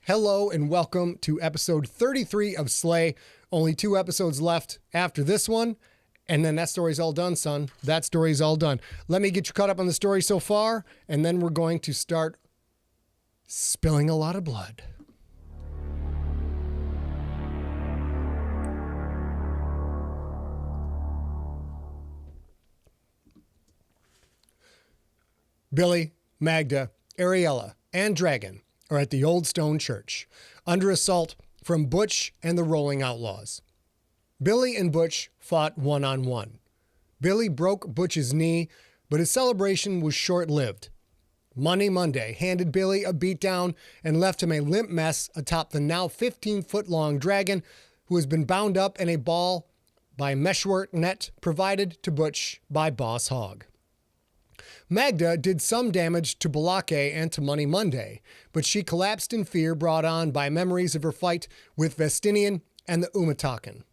Hello and welcome to episode 33 of Slay. Only 2 episodes left after this one, and then that story's all done, son. That story's all done. Let me get you caught up on the story so far, and then we're going to start spilling a lot of blood. Billy, Magda, Ariella, and Dragon are at the Old Stone Church, under assault from Butch and the Rolling Outlaws. Billy and Butch fought one-on-one. Billy broke Butch's knee, but his celebration was short-lived. Money Monday handed Billy a beatdown and left him a limp mess atop the now 15-foot-long dragon, who has been bound up in a ball by meshwork net provided to Butch by Boss Hawg. Magda did some damage to Balake and to Money Monday, but she collapsed in fear brought on by memories of her fight with Vestinian and the Umatakan.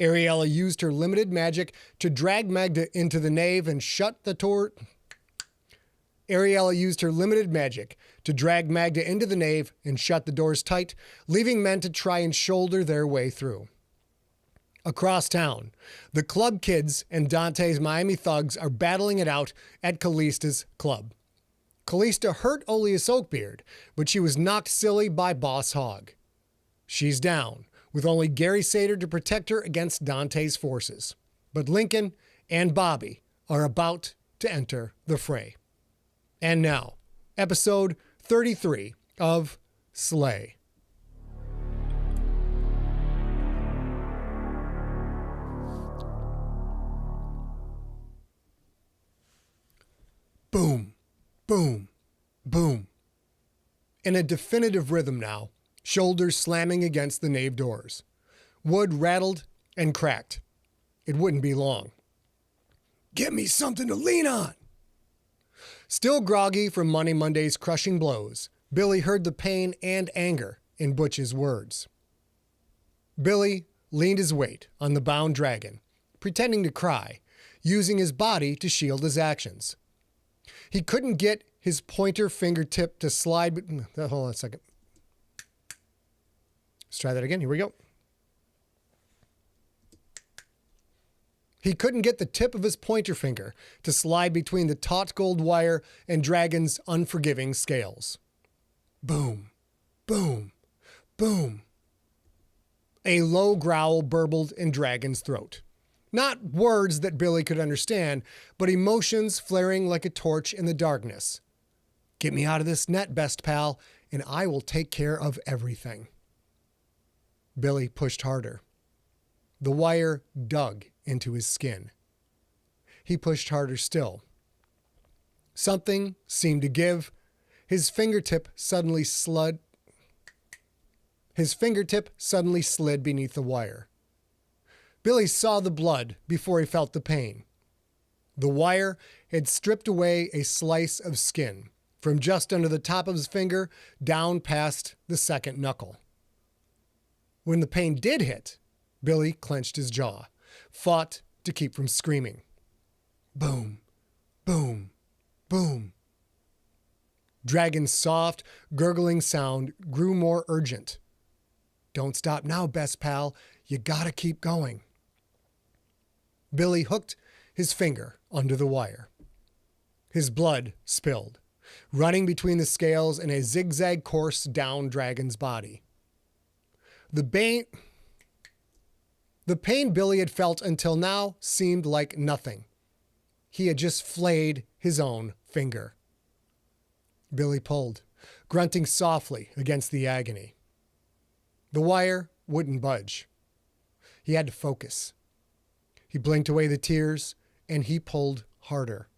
Ariella used her limited magic to drag Magda into the nave and shut the door. Ariella used her limited magic to drag Magda into the nave and shut the doors tight, leaving men to try and shoulder their way through. Across town, the club kids and Dante's Miami thugs are battling it out at Callista's club. Callista hurt Oleus Oakbeard, but she was knocked silly by Boss Hawg. She's down, with only Gary Sater to protect her against Dante's forces. But Lincoln and Bobby are about to enter the fray. And now, episode 33 of Slay. Boom, boom, boom. In a definitive rhythm now, shoulders slamming against the nave doors. Wood rattled and cracked. It wouldn't be long. Get me something to lean on. Still groggy from Money Monday's crushing blows, Billy heard the pain and anger in Butch's words. Billy leaned his weight on the bound dragon, pretending to cry, using his body to shield his actions. He couldn't get his pointer fingertip to slide. Hold on a second. Let's try that again. Here we go. He couldn't get the tip of his pointer finger to slide between the taut gold wire and Dragon's unforgiving scales. Boom, boom, boom. A low growl burbled in Dragon's throat. Not words that Billy could understand, but emotions flaring like a torch in the darkness. Get me out of this net, best pal, and I will take care of everything. Billy pushed harder. The wire dug into his skin. He pushed harder still. Something seemed to give. His fingertip suddenly slid beneath the wire. Billy saw the blood before he felt the pain. The wire had stripped away a slice of skin from just under the top of his finger down past the second knuckle. When the pain did hit, Billy clenched his jaw, fought to keep from screaming. Boom, boom, boom. Dragon's soft, gurgling sound grew more urgent. Don't stop now, best pal. You gotta keep going. Billy hooked his finger under the wire. His blood spilled, running between the scales in a zigzag course down Dragon's body. The pain Billy had felt until now seemed like nothing. He had just flayed his own finger. Billy pulled, grunting softly against the agony. The wire wouldn't budge. He had to focus. He blinked away the tears, and he pulled harder.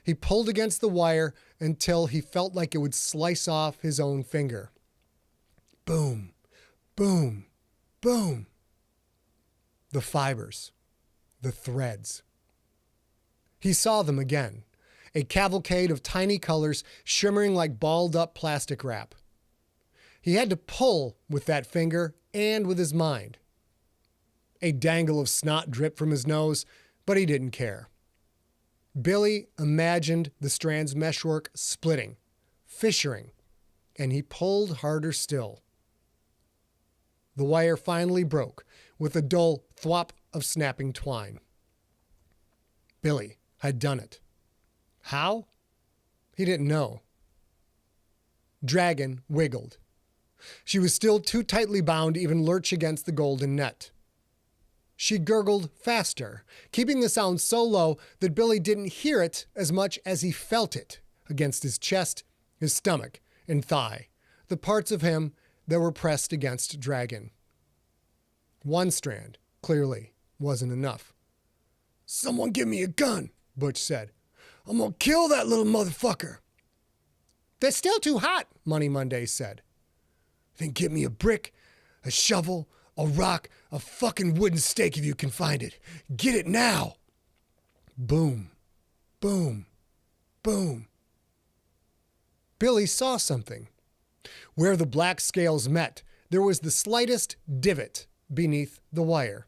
He pulled against the wire until he felt like it would slice off his own finger. Boom, boom, boom. The fibers, the threads. He saw them again, a cavalcade of tiny colors shimmering like balled-up plastic wrap. He had to pull with that finger and with his mind. A dangle of snot dripped from his nose, but he didn't care. Billy imagined the strand's meshwork splitting, fissuring, and he pulled harder still. The wire finally broke with a dull thwop of snapping twine. Billy had done it. How? He didn't know. Dragon wiggled. She was still too tightly bound to even lurch against the golden net. She gurgled faster, keeping the sound so low that Billy didn't hear it as much as he felt it against his chest, his stomach, and thigh, the parts of him that were pressed against Dragon. One strand, clearly, wasn't enough. "Someone give me a gun," Butch said. "I'm gonna kill that little motherfucker." "They're still too hot," Money Monday said. "Then get me a brick, a shovel, a rock, a fucking wooden stake if you can find it. Get it now." Boom, boom, boom. Billy saw something. Where the black scales met, there was the slightest divot beneath the wire.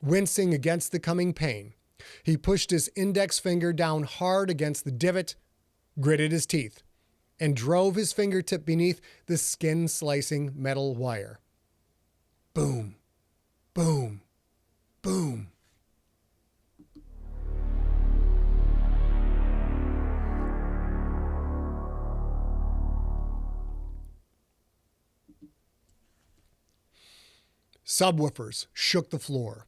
Wincing against the coming pain, he pushed his index finger down hard against the divot, gritted his teeth, and drove his fingertip beneath the skin-slicing metal wire. Boom, boom, boom. Subwoofers shook the floor,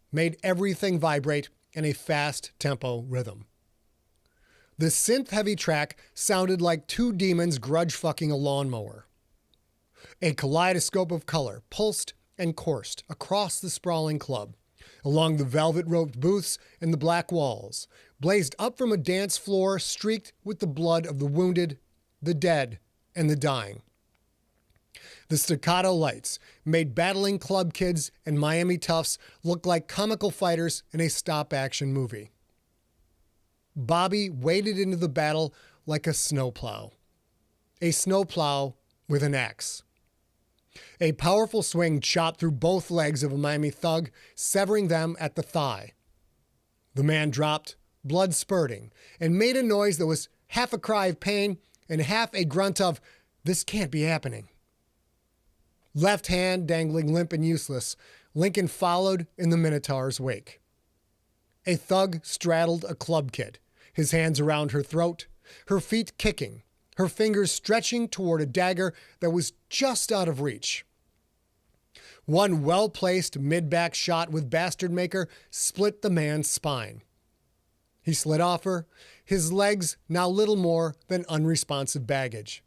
made everything vibrate in a fast tempo rhythm. The synth-heavy track sounded like two demons grudge-fucking a lawnmower. A kaleidoscope of color pulsed and coursed across the sprawling club, along the velvet-roped booths and the black walls, blazed up from a dance floor streaked with the blood of the wounded, the dead, and the dying. The staccato lights made battling club kids and Miami toughs look like comical fighters in a stop-action movie. Bobby waded into the battle like a snowplow. A snowplow with an axe. A powerful swing chopped through both legs of a Miami thug, severing them at the thigh. The man dropped, blood spurting, and made a noise that was half a cry of pain and half a grunt of, "This can't be happening." Left hand dangling limp and useless, Lincoln followed in the Minotaur's wake. A thug straddled a club kid, his hands around her throat, her feet kicking, her fingers stretching toward a dagger that was just out of reach. One well-placed mid-back shot with Bastard Maker split the man's spine. He slid off her, his legs now little more than unresponsive baggage.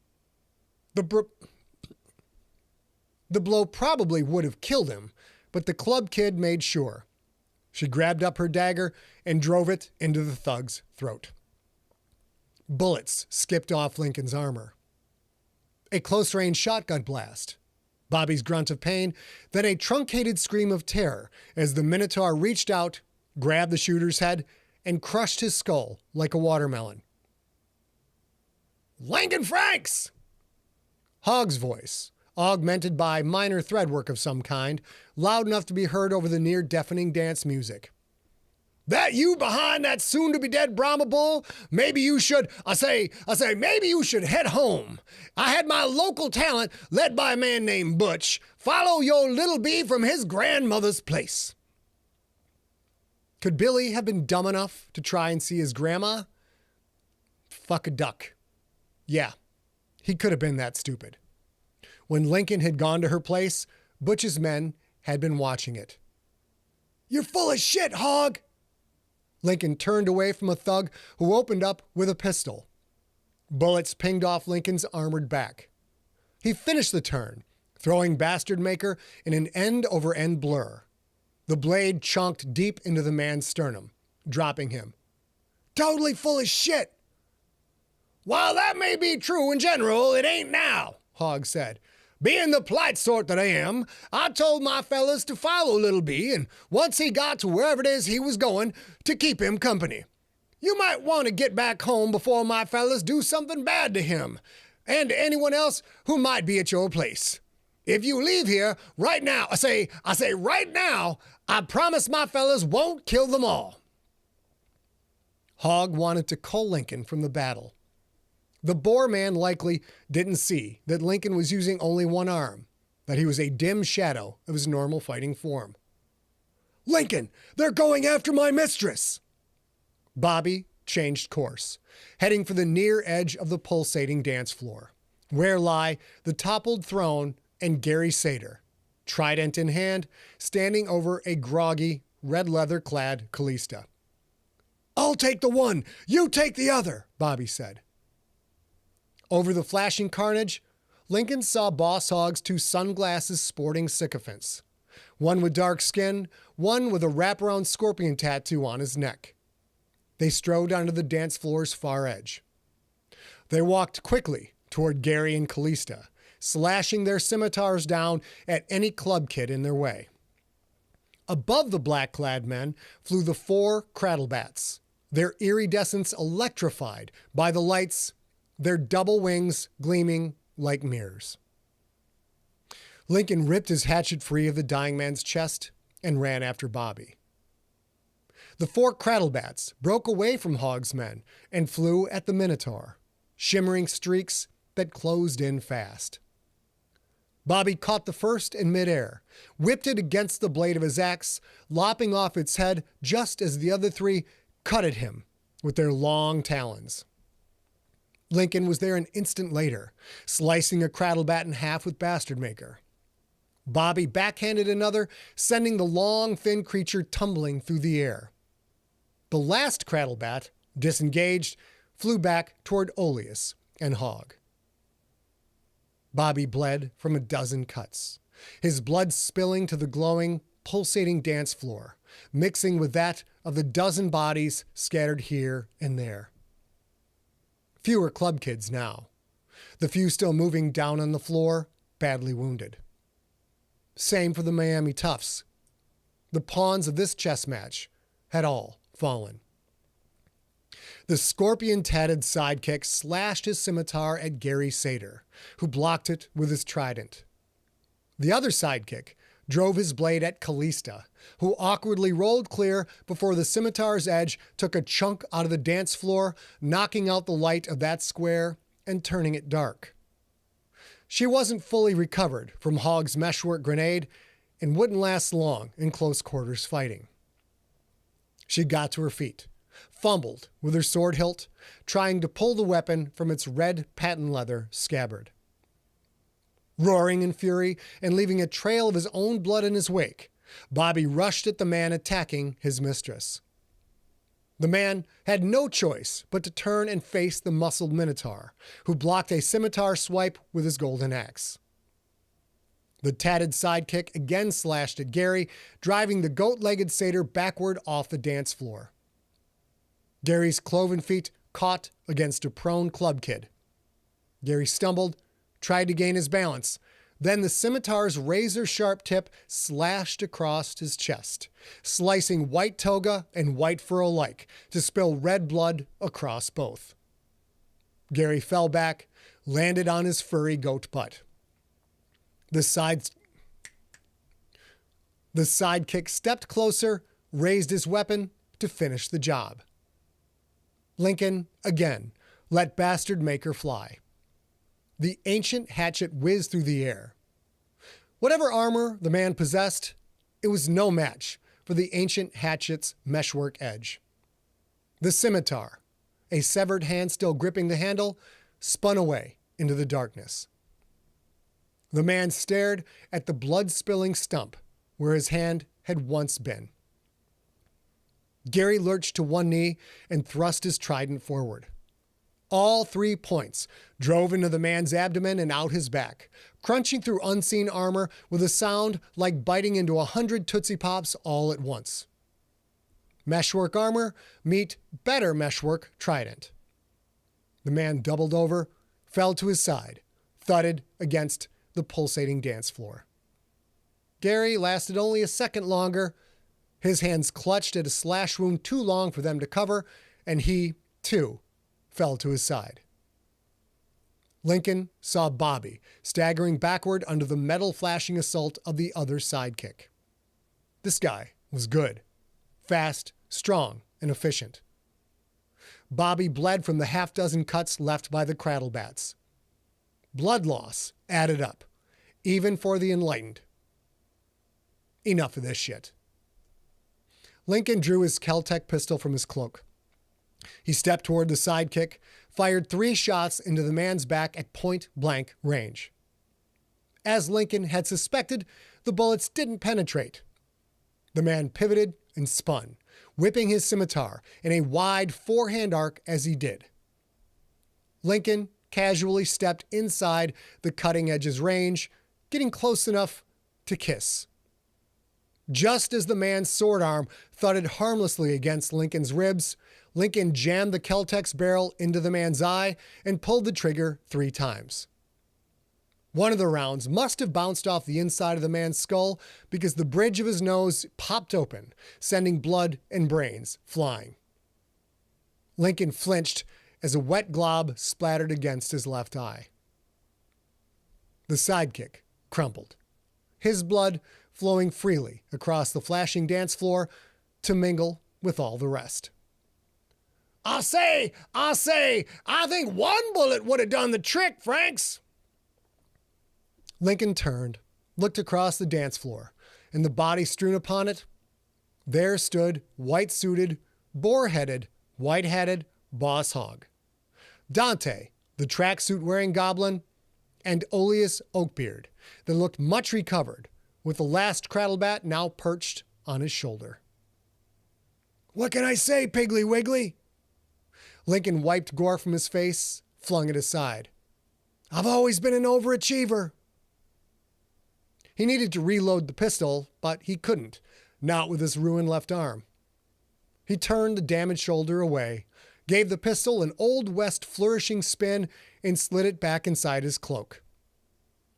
The blow probably would have killed him, but the club kid made sure. She grabbed up her dagger and drove it into the thug's throat. Bullets skipped off Lincoln's armor. A close-range shotgun blast. Bobby's grunt of pain, then a truncated scream of terror as the Minotaur reached out, grabbed the shooter's head, and crushed his skull like a watermelon. "Lincoln Franks!" Hawg's voice, augmented by minor threadwork of some kind, loud enough to be heard over the near-deafening dance music. "That you behind that soon-to-be-dead Brahma bull? Maybe you should, maybe you should head home. I had my local talent, led by a man named Butch, follow your little bee from his grandmother's place." Could Billy have been dumb enough to try and see his grandma? Fuck a duck. Yeah, he could have been that stupid. When Lincoln had gone to her place, Butch's men had been watching it. "You're full of shit, Hawg!" Lincoln turned away from a thug who opened up with a pistol. Bullets pinged off Lincoln's armored back. He finished the turn, throwing Bastard Maker in an end-over-end blur. The blade chunked deep into the man's sternum, dropping him. "Totally full of shit!" "While that may be true in general, it ain't now," Hawg said. "Being the polite sort that I am, I told my fellas to follow Little B, and once he got to wherever it is he was going, to keep him company. You might want to get back home before my fellas do something bad to him, and to anyone else who might be at your place. If you leave here right now, I say right now, I promise my fellas won't kill them all." Hawg wanted to cull Lincoln from the battle. The Boar man likely didn't see that Lincoln was using only one arm, that he was a dim shadow of his normal fighting form. "Lincoln, they're going after my mistress!" Bobby changed course, heading for the near edge of the pulsating dance floor, where lie the toppled throne and Gary Sater, trident in hand, standing over a groggy, red leather-clad Callista. "I'll take the one, you take the other," Bobby said. Over the flashing carnage, Lincoln saw Boss Hogg's two sunglasses sporting sycophants, one with dark skin, one with a wraparound scorpion tattoo on his neck. They strode onto the dance floor's far edge. They walked quickly toward Gary and Callista, slashing their scimitars down at any club kid in their way. Above the black-clad men flew the four crattlebats, their iridescence electrified by the lights, their double wings gleaming like mirrors. Lincoln ripped his hatchet free of the dying man's chest and ran after Bobby. The four crattlebats broke away from Hogg's men and flew at the Minotaur, shimmering streaks that closed in fast. Bobby caught the first in midair, whipped it against the blade of his axe, lopping off its head just as the other three cut at him with their long talons. Lincoln was there an instant later, slicing a crattlebat in half with Bastard Maker. Bobby backhanded another, sending the long, thin creature tumbling through the air. The last crattlebat, disengaged, flew back toward Oleus and Hawg. Bobby bled from a dozen cuts, his blood spilling to the glowing, pulsating dance floor, mixing with that of the dozen bodies scattered here and there. Fewer club kids now, the few still moving down on the floor, badly wounded. Same for the Miami Toughs. The pawns of this chess match had all fallen. The scorpion-tatted sidekick slashed his scimitar at Gary Sater, who blocked it with his trident. The other sidekick drove his blade at Callista, who awkwardly rolled clear before the scimitar's edge took a chunk out of the dance floor, knocking out the light of that square and turning it dark. She wasn't fully recovered from Hogg's meshwork grenade and wouldn't last long in close quarters fighting. She got to her feet, fumbled with her sword hilt, trying to pull the weapon from its red patent leather scabbard. Roaring in fury and leaving a trail of his own blood in his wake, Bobby rushed at the man attacking his mistress. The man had no choice but to turn and face the muscled Minotaur, who blocked a scimitar swipe with his golden axe. The tatted sidekick again slashed at Gary, driving the goat-legged satyr backward off the dance floor. Gary's cloven feet caught against a prone club kid. Gary stumbled, tried to gain his balance. Then the scimitar's razor-sharp tip slashed across his chest, slicing white toga and white fur alike to spill red blood across both. Gary fell back, landed on his furry goat butt. The sidekick stepped closer, raised his weapon to finish the job. Lincoln, again, let Bastard Maker fly. The ancient hatchet whizzed through the air. Whatever armor the man possessed, it was no match for the ancient hatchet's meshwork edge. The scimitar, a severed hand still gripping the handle, spun away into the darkness. The man stared at the blood-spilling stump where his hand had once been. Gary lurched to one knee and thrust his trident forward. All 3 points drove into the man's abdomen and out his back, crunching through unseen armor with a sound like biting into 100 Tootsie Pops all at once. Meshwork armor meet better meshwork trident. The man doubled over, fell to his side, thudded against the pulsating dance floor. Gary lasted only a second longer. His hands clutched at a slash wound too long for them to cover, and he, too, fell to his side. Lincoln saw Bobby staggering backward under the metal-flashing assault of the other sidekick. This guy was good, fast, strong, and efficient. Bobby bled from the half-dozen cuts left by the cradlebats. Blood loss added up, even for the enlightened. Enough of this shit. Lincoln drew his Kel-Tec pistol from his cloak. He stepped toward the sidekick, fired 3 shots into the man's back at point-blank range. As Lincoln had suspected, the bullets didn't penetrate. The man pivoted and spun, whipping his scimitar in a wide forehand arc as he did. Lincoln casually stepped inside the cutting edge's range, getting close enough to kiss. Just as the man's sword arm thudded harmlessly against Lincoln's ribs, Lincoln jammed the Kel-Tec's barrel into the man's eye and pulled the trigger 3 times. One of the rounds must have bounced off the inside of the man's skull because the bridge of his nose popped open, sending blood and brains flying. Lincoln flinched as a wet glob splattered against his left eye. The sidekick crumpled, his blood flowing freely across the flashing dance floor to mingle with all the rest. I say, I think 1 bullet would have done the trick, Franks. Lincoln turned, looked across the dance floor, and the body strewn upon it, there stood white-suited, boar-headed, white-hatted Boss Hawg. Dante, the tracksuit-wearing goblin, and Oleus Oakbeard, that looked much recovered, with the last craddlebat now perched on his shoulder. What can I say, Piggly Wiggly? Lincoln wiped gore from his face, flung it aside. I've always been an overachiever. He needed to reload the pistol, but he couldn't, not with his ruined left arm. He turned the damaged shoulder away, gave the pistol an Old West flourishing spin, and slid it back inside his cloak.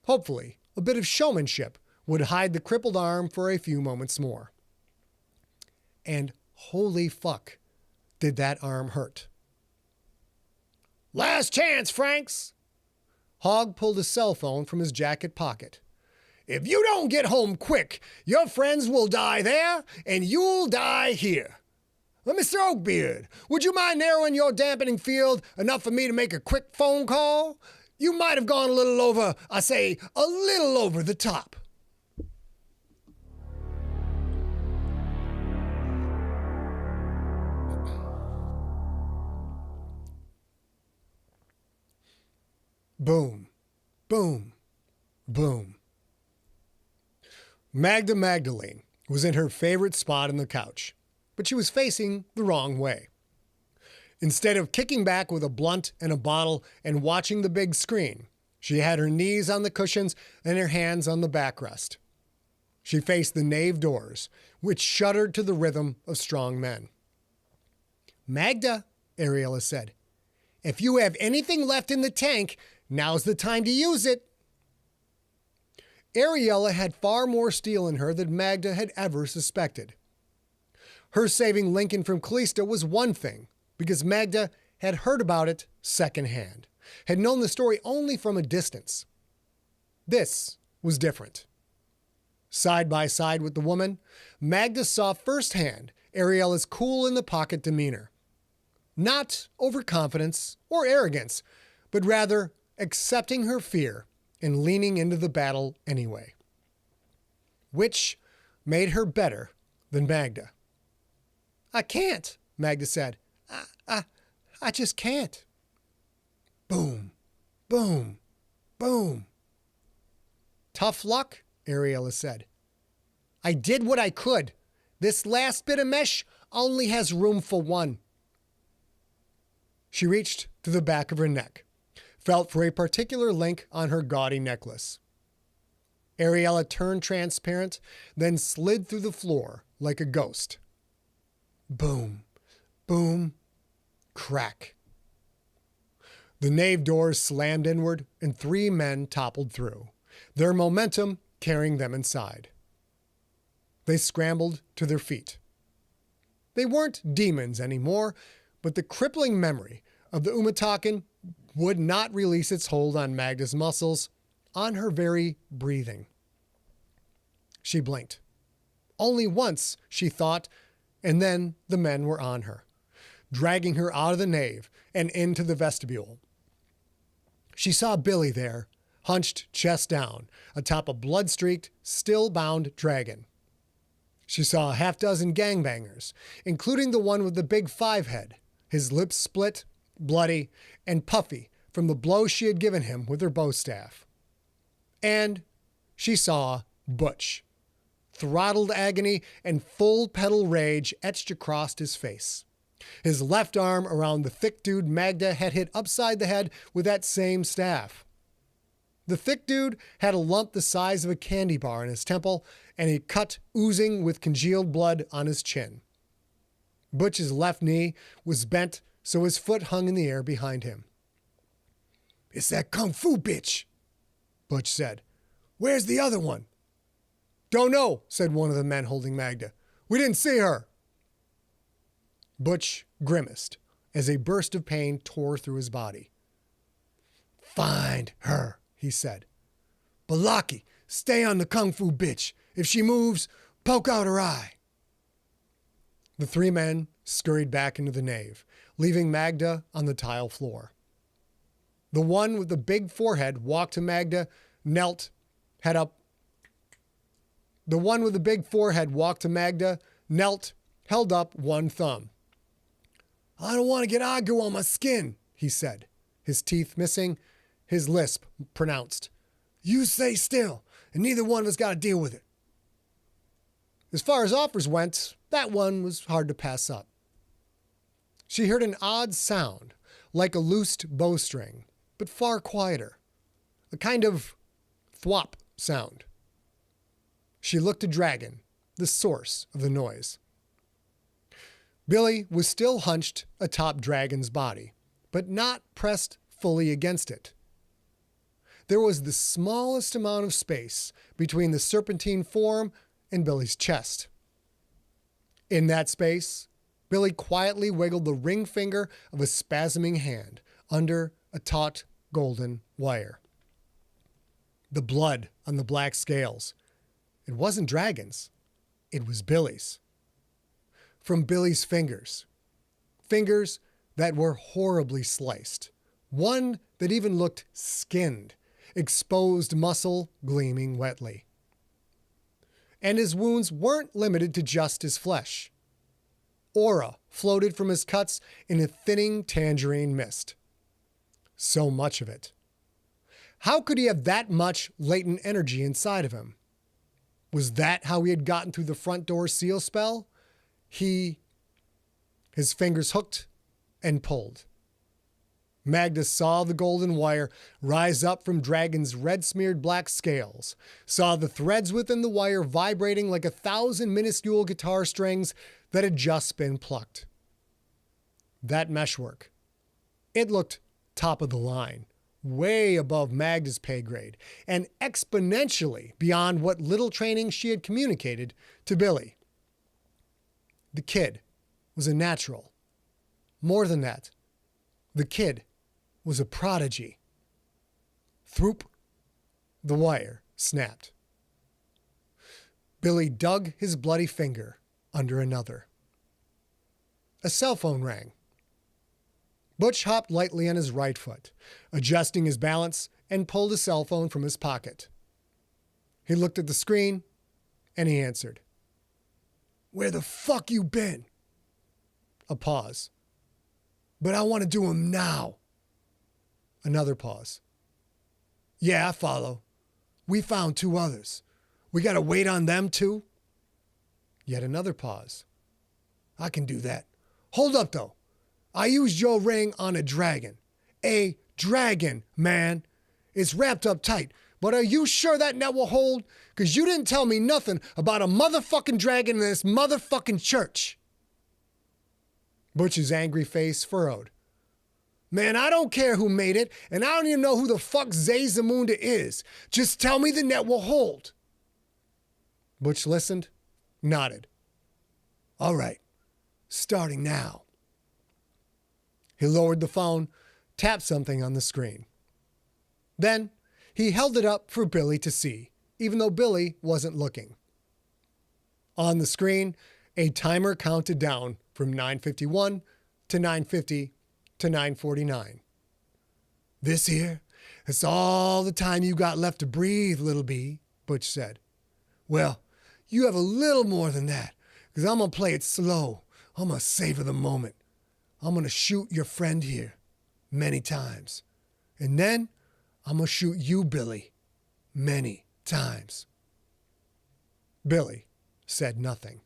Hopefully, a bit of showmanship would hide the crippled arm for a few moments more. And holy fuck, did that arm hurt. Last chance, Franks! Hogg pulled his cell phone from his jacket pocket. If you don't get home quick, your friends will die there, and you'll die here. Mr. Oakbeard, would you mind narrowing your dampening field enough for me to make a quick phone call? You might have gone a little over, a little over the top. Boom, boom, boom. Magda Magdalene was in her favorite spot on the couch, but she was facing the wrong way. Instead of kicking back with a blunt and a bottle and watching the big screen, she had her knees on the cushions and her hands on the backrest. She faced the nave doors, which shuddered to the rhythm of strong men. Magda, Ariella said, if you have anything left in the tank, now's the time to use it. Ariella had far more steel in her than Magda had ever suspected. Her saving Lincoln from Callista was one thing, because Magda had heard about it secondhand, had known the story only from a distance. This was different. Side by side with the woman, Magda saw firsthand Ariella's cool-in-the-pocket demeanor. Not overconfidence or arrogance, but rather accepting her fear and leaning into the battle anyway. Which made her better than Magda. I can't, Magda said. I just can't. Boom, boom, boom. Tough luck, Ariella said. I did what I could. This last bit of mesh only has room for one. She reached to the back of her neck, felt for a particular link on her gaudy necklace. Ariella turned transparent, then slid through the floor like a ghost. Boom, boom, crack. The nave doors slammed inward and 3 men toppled through, their momentum carrying them inside. They scrambled to their feet. They weren't demons anymore, but the crippling memory of the Umatakan would not release its hold on Magda's muscles, on her very breathing. She blinked. Only once, she thought, and then the men were on her. dragging her out of the nave and into the vestibule. She saw Billy there, hunched chest down, atop a blood-streaked, still-bound dragon. She saw a half-dozen gangbangers, including the one with the big 5 head, his lips split, bloody, and puffy from the blow she had given him with her bow staff. And she saw Butch, throttled agony and full pedal rage etched across his face. His left arm around the thick dude Magda had hit upside the head with that same staff. The thick dude had a lump the size of a candy bar in his temple and a cut oozing with congealed blood on his chin. Butch's left knee was bent so his foot hung in the air behind him. "It's that kung fu bitch," Butch said. "Where's the other one?" "Don't know," said one of the men holding Magda. "We didn't see her." Butch grimaced as a burst of pain tore through his body. "Find her," he said. "Balaki, stay on the kung fu bitch. If she moves, poke out her eye." The 3 men scurried back into the nave, leaving Magda on the tile floor. The one with the big forehead walked to Magda, knelt, head up. The one with the big forehead walked to Magda, knelt, held up one thumb. "I don't want to get agu on my skin," he said, his teeth missing, his lisp pronounced. "You stay still, and neither one of us got to deal with it." As far as offers went, that one was hard to pass up. She heard an odd sound, like a loosed bowstring, but far quieter. A kind of thwop sound. She looked at Dragon, the source of the noise. Billy was still hunched atop Dragon's body, but not pressed fully against it. There was the smallest amount of space between the serpentine form and Billy's chest. In that space, Billy quietly wiggled the ring finger of a spasming hand under a taut golden wire. The blood on the black scales. It wasn't Dragon's. It was Billy's. From Billy's fingers. Fingers that were horribly sliced. One that even looked skinned, exposed muscle gleaming wetly. And his wounds weren't limited to just his flesh. Aura floated from his cuts in a thinning tangerine mist. So much of it. How could he have that much latent energy inside of him? Was that how he had gotten through the front door seal spell? His fingers hooked and pulled. Magda saw the golden wire rise up from Dragon's red-smeared black scales, saw the threads within the wire vibrating like 1,000 minuscule guitar strings that had just been plucked. That meshwork. It looked top of the line, way above Magda's pay grade, and exponentially beyond what little training she had communicated to Billy. The kid was a natural. More than that, the kid was a prodigy. Throop, the wire snapped. Billy dug his bloody finger under another. A cell phone rang. Butch hopped lightly on his right foot, adjusting his balance, and pulled a cell phone from his pocket. He looked at the screen, and he answered. "Where the fuck you been?" A pause. "But I want to do 'em now." Another pause. "Yeah, I follow. We found 2 others. We got to wait on them too?" Yet another pause. "I can do that. Hold up, though. I used your ring on a dragon. A dragon, man. It's wrapped up tight. But are you sure that net will hold? Because you didn't tell me nothing about a motherfucking dragon in this motherfucking church." Butch's angry face furrowed. "Man, I don't care who made it, and I don't even know who the fuck Zamunda is. Just tell me the net will hold." Butch listened, nodded. "All right, starting now." He lowered the phone, tapped something on the screen. Then he held it up for Billy to see, even though Billy wasn't looking. On the screen, a timer counted down from 9:51 to 9:50 to 9:49. This here, it's all the time you got left to breathe, little bee, Butch said. Well, you have a little more than that, because I'm going to play it slow. I'm going to savor the moment. I'm going to shoot your friend here many times. And then I'm going to shoot you, Billy, many times. Billy said nothing.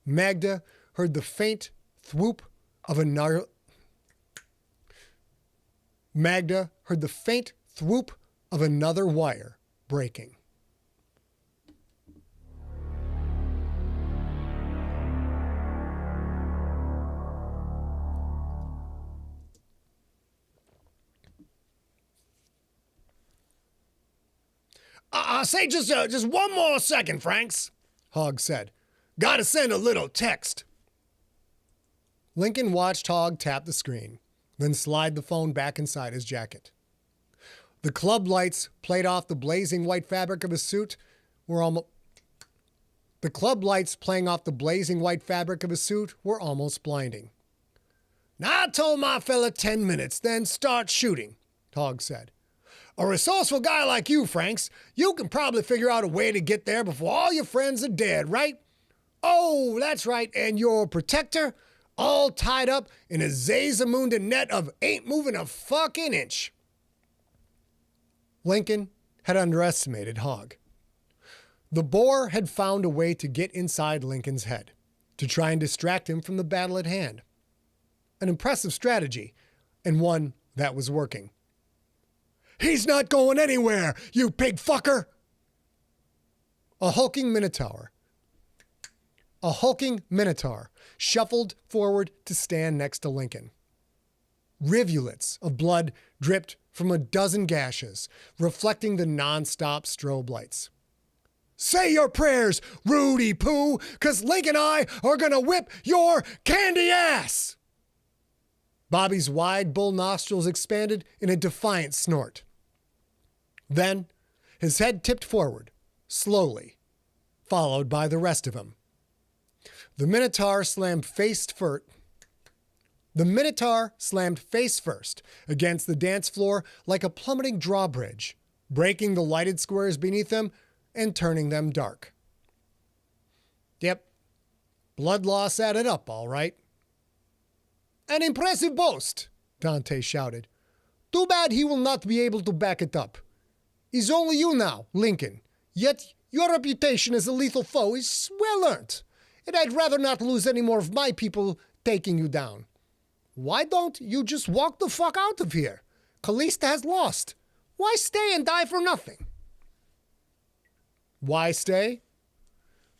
Magda heard the faint thwoop of another. Magda heard the faint thwoop of another wire breaking. Say just one more second, Franks, Hawg said. Gotta send a little text. Lincoln watched Hawg tap the screen, then slide the phone back inside his jacket. The club lights played off the blazing white fabric of his suit were almost... The club lights playing off the blazing white fabric of his suit were almost blinding. Now I told my fella 10 minutes, then start shooting, Hawg said. A resourceful guy like you, Franks, you can probably figure out a way to get there before all your friends are dead, right? Oh, that's right, and your protector, all tied up in a Zazamunda net of ain't moving a fucking inch. Lincoln had underestimated Hawg. The boar had found a way to get inside Lincoln's head, to try and distract him from the battle at hand. An impressive strategy, and one that was working. He's not going anywhere, you pig fucker! A hulking minotaur shuffled forward to stand next to Lincoln. Rivulets of blood dripped from a dozen gashes, reflecting the non-stop strobe lights. Say your prayers, Rudy Poo, 'cause Lincoln and I are gonna whip your candy ass! Bobby's wide bull nostrils expanded in a defiant snort. Then, his head tipped forward, slowly, followed by the rest of him. The Minotaur slammed face first against the dance floor like a plummeting drawbridge, breaking the lighted squares beneath him and turning them dark. Yep, blood loss added up, all right. An impressive boast, Dante shouted. Too bad he will not be able to back it up. It's only you now, Lincoln. Yet your reputation as a lethal foe is well earned, and I'd rather not lose any more of my people taking you down. Why don't you just walk the fuck out of here? Callista has lost. Why stay and die for nothing? Why stay?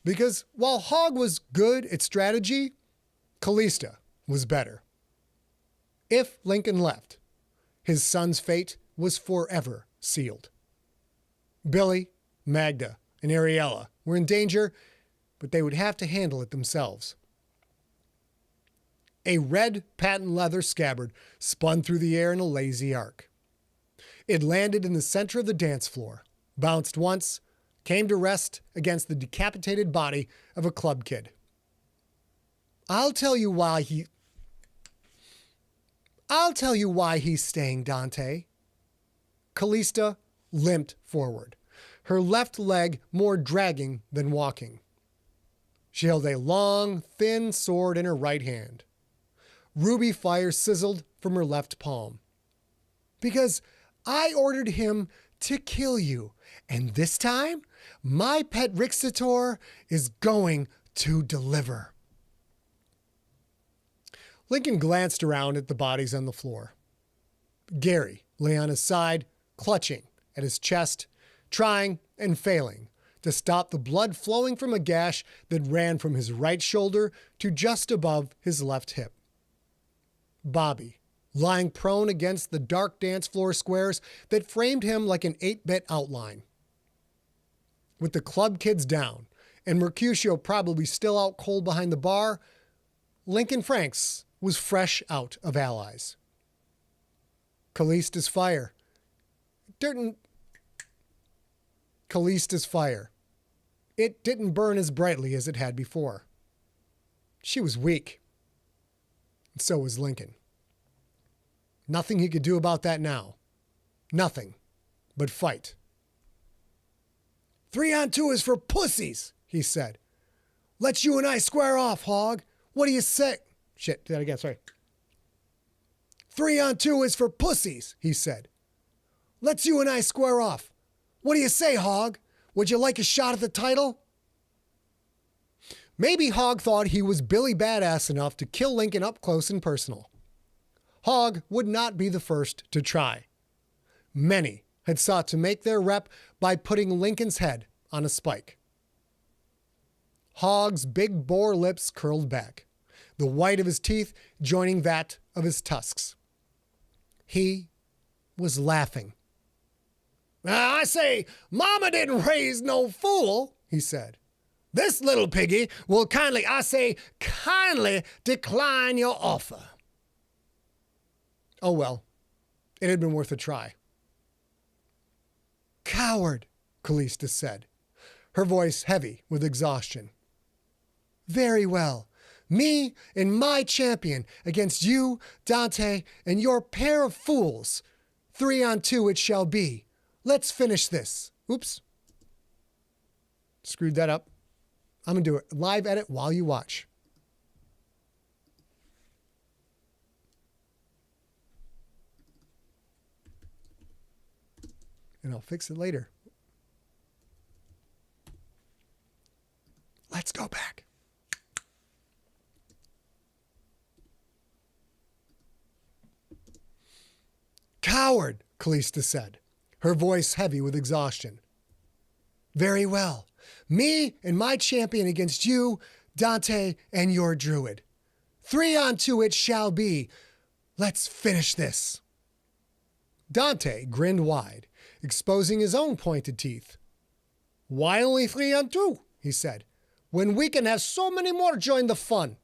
Because while Hawg was good at strategy, Callista was better. If Lincoln left, his son's fate was forever sealed. Billy, Magda, and Ariella were in danger, but they would have to handle it themselves. A red patent leather scabbard spun through the air in a lazy arc. It landed in the center of the dance floor, bounced once, came to rest against the decapitated body of a club kid. I'll tell you why he's staying, Dante. Callista limped forward, her left leg more dragging than walking. She held a long, thin sword in her right hand. Ruby fire sizzled from her left palm. Because I ordered him to kill you, and this time, my pet Rixator is going to deliver. Lincoln glanced around at the bodies on the floor. Gary lay on his side, clutching at his chest, trying and failing to stop the blood flowing from a gash that ran from his right shoulder to just above his left hip. Bobby, lying prone against the dark dance floor squares that framed him like an 8-bit outline. With the club kids down and Mercutio probably still out cold behind the bar, Lincoln Franks was fresh out of allies. Callista's fire. It didn't burn as brightly as it had before. She was weak. and so was Lincoln. Nothing he could do about that now. Nothing but fight. 3-on-2 is for pussies, he said. Let's you and I square off, Hawg. What do you say? Shit, do that again, sorry. 3-on-2 is for pussies, he said. Let's you and I square off. What do you say, Hawg? Would you like a shot at the title? Maybe Hawg thought he was Billy Badass enough to kill Lincoln up close and personal. Hawg would not be the first to try. Many had sought to make their rep by putting Lincoln's head on a spike. Hawg's big boar lips curled back, the white of his teeth joining that of his tusks. He was laughing. I say, Mama didn't raise no fool, he said. This little piggy will kindly decline your offer. Oh well, it had been worth a try. Coward, Callista said, her voice heavy with exhaustion. Very well. Me and my champion against you, Dante, and your pair of fools. 3-on-2 it shall be. Let's finish this. Oops. Screwed that up. I'm going to do it live edit while you watch. And I'll fix it later. Let's go back. Coward, Callista said, her voice heavy with exhaustion. Very well. Me and my champion against you, Dante, and your druid. 3-on-2 it shall be. Let's finish this. Dante grinned wide, exposing his own pointed teeth. Why only 3-on-2? He said, when we can have so many more join the fun.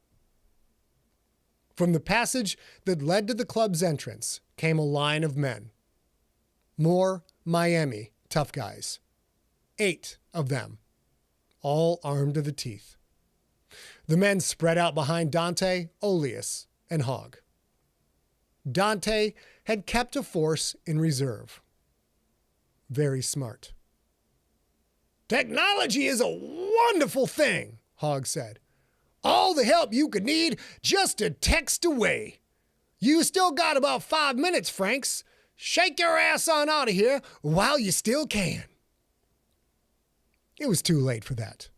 From the passage that led to the club's entrance came a line of men. More Miami tough guys. 8 of them, all armed to the teeth. The men spread out behind Dante, Oleus, and Hawg. Dante had kept a force in reserve. Very smart. Technology is a wonderful thing, Hawg said. All the help you could need just a text away. You still got about 5 minutes, Franks. Shake your ass on out of here while you still can. It was too late for that.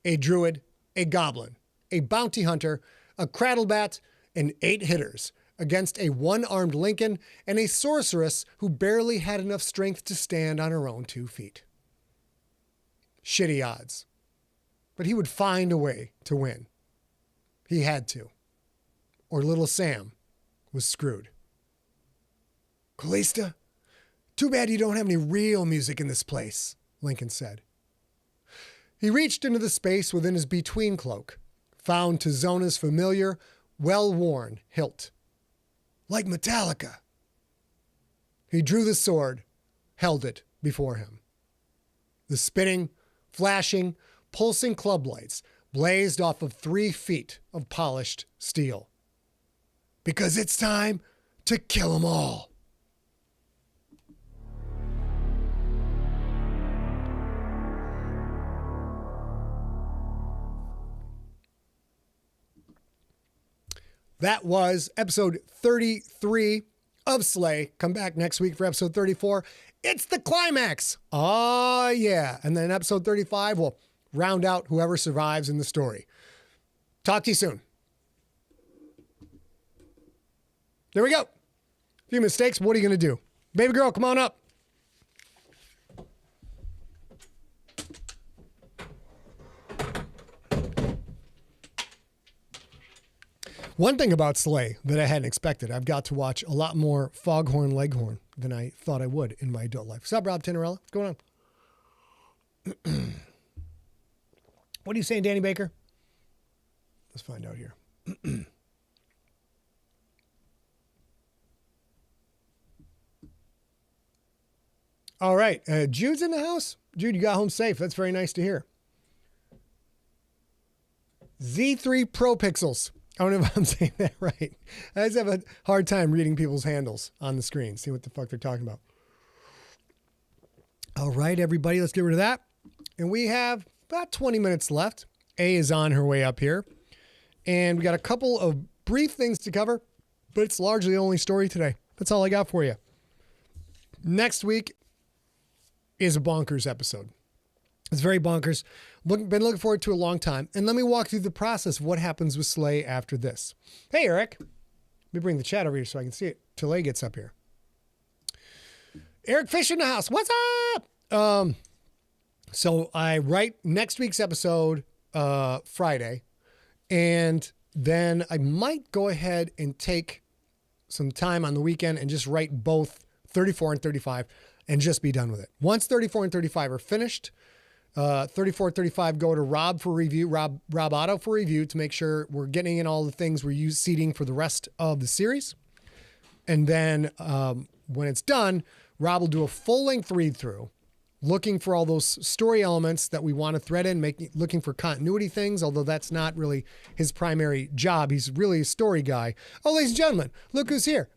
A druid, a goblin, a bounty hunter, a craddlebat, and 8 hitters against a 1-armed Lincoln and a sorceress who barely had enough strength to stand on her own 2 feet. Shitty odds. But he would find a way to win. He had to. Or little Sam was screwed. Callista, too bad you don't have any real music in this place, Lincoln said. He reached into the space within his between cloak, found Tizona's familiar, well-worn hilt. Like Metallica. He drew the sword, held it before him. The spinning, flashing, pulsing club lights blazed off of 3 feet of polished steel. Because it's time to kill 'em all. That was episode 33 of Slay. Come back next week for episode 34. It's the climax. Oh, yeah. And then episode 35 will round out whoever survives in the story. Talk to you soon. There we go. A few mistakes. What are you going to do? Baby girl, come on up. One thing about Slay that I hadn't expected, I've got to watch a lot more Foghorn Leghorn than I thought I would in my adult life. What's up, Rob Tinnerella? What's going on? What are you saying, Danny Baker? Let's find out here. All right. Jude's in the house. Jude, you got home safe. That's very nice to hear. Z3 Pro Pixels. I don't know if I'm saying that right. I just have a hard time reading people's handles on the screen, see what the fuck they're talking about. All right, everybody, let's get rid of that. And we have about 20 minutes left. A is on her way up here. And we got a couple of brief things to cover, but it's largely the only story today. That's all I got for you. Next week is a bonkers episode. It's very bonkers. Been looking forward to a long time. And let me walk through the process of what happens with Slay after this. Hey, Eric. Let me bring the chat over here so I can see it till A gets up here. Eric Fish in the house. What's up? So I write next week's episode Friday. And then I might go ahead and take some time on the weekend and just write both 34 and 35 and just be done with it. Once 34 and 35 are finished, 34, 35 go to Rob for review, Rob Otto for review to make sure we're getting in all the things we're seeding for the rest of the series. And then when it's done, Rob will do a full-length read-through, looking for all those story elements that we want to thread in, looking for continuity things, although that's not really his primary job. He's really a story guy. Oh, ladies and gentlemen, look who's here.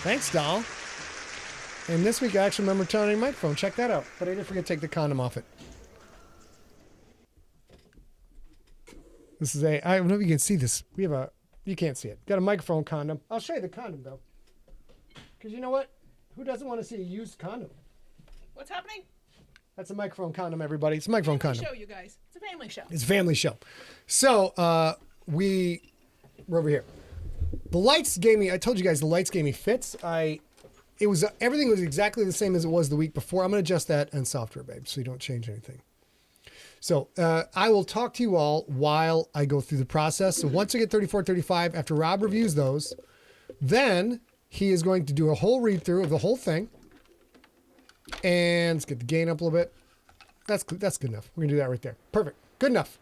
Thanks, doll. And this week I actually remember turning the microphone. Check that out. But I did forget to take the condom off it. This is I don't know if you can see this. You can't see it. Got a microphone condom. I'll show you the condom, though. Because you know what? Who doesn't want to see a used condom? What's happening? That's a microphone condom, everybody. It's a microphone condom. Show, you guys. It's a family show. It's a family show. So, we're over here. The lights gave me, I told you guys the lights gave me fits. Everything was exactly the same as it was the week before. I'm going to adjust that in software, babe, so you don't change anything. So I will talk to you all while I go through the process. So once I get 34, 35, after Rob reviews those, then he is going to do a whole read through of the whole thing. And let's get the gain up a little bit. That's good enough. We're going to do that right there. Perfect. Good enough.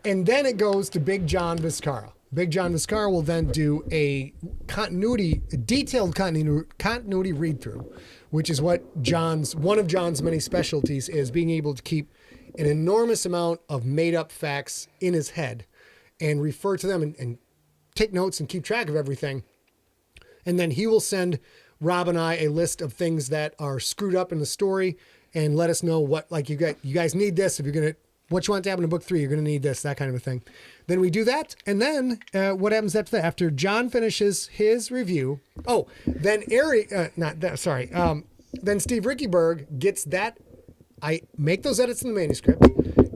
And then it goes to Big John Viscara. Big John Viscara will then do a detailed continuity read-through, which is what one of John's many specialties is, being able to keep an enormous amount of made-up facts in his head and refer to them and take notes and keep track of everything. And then he will send Rob and I a list of things that are screwed up in the story and let us know what, like, you guys need this. If you're going to, what you want to happen in book 3, you're going to need this, that kind of a thing. Then we do that. And then what happens after that? After John finishes his review. Oh, then then Steve Rickyberg gets that. I make those edits in the manuscript.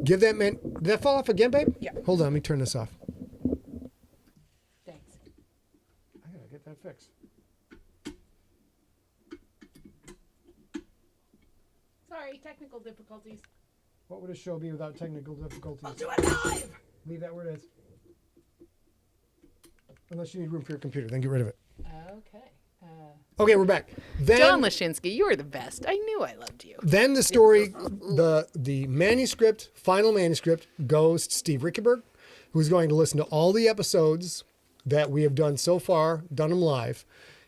Give that did that fall off again, babe? Yeah. Hold on, let me turn this off. Thanks. I gotta get that fixed. Sorry, technical difficulties. What would a show be without technical difficulties? I'll do it live! Leave that where it is. Unless you need room for your computer, then get rid of it. Okay. Okay, we're back. Then, John Lashinsky, you were the best. I knew I loved you. Then the story, the manuscript, final manuscript, goes to Steve Rickyberg, who's going to listen to all the episodes that we have done so far, done them live.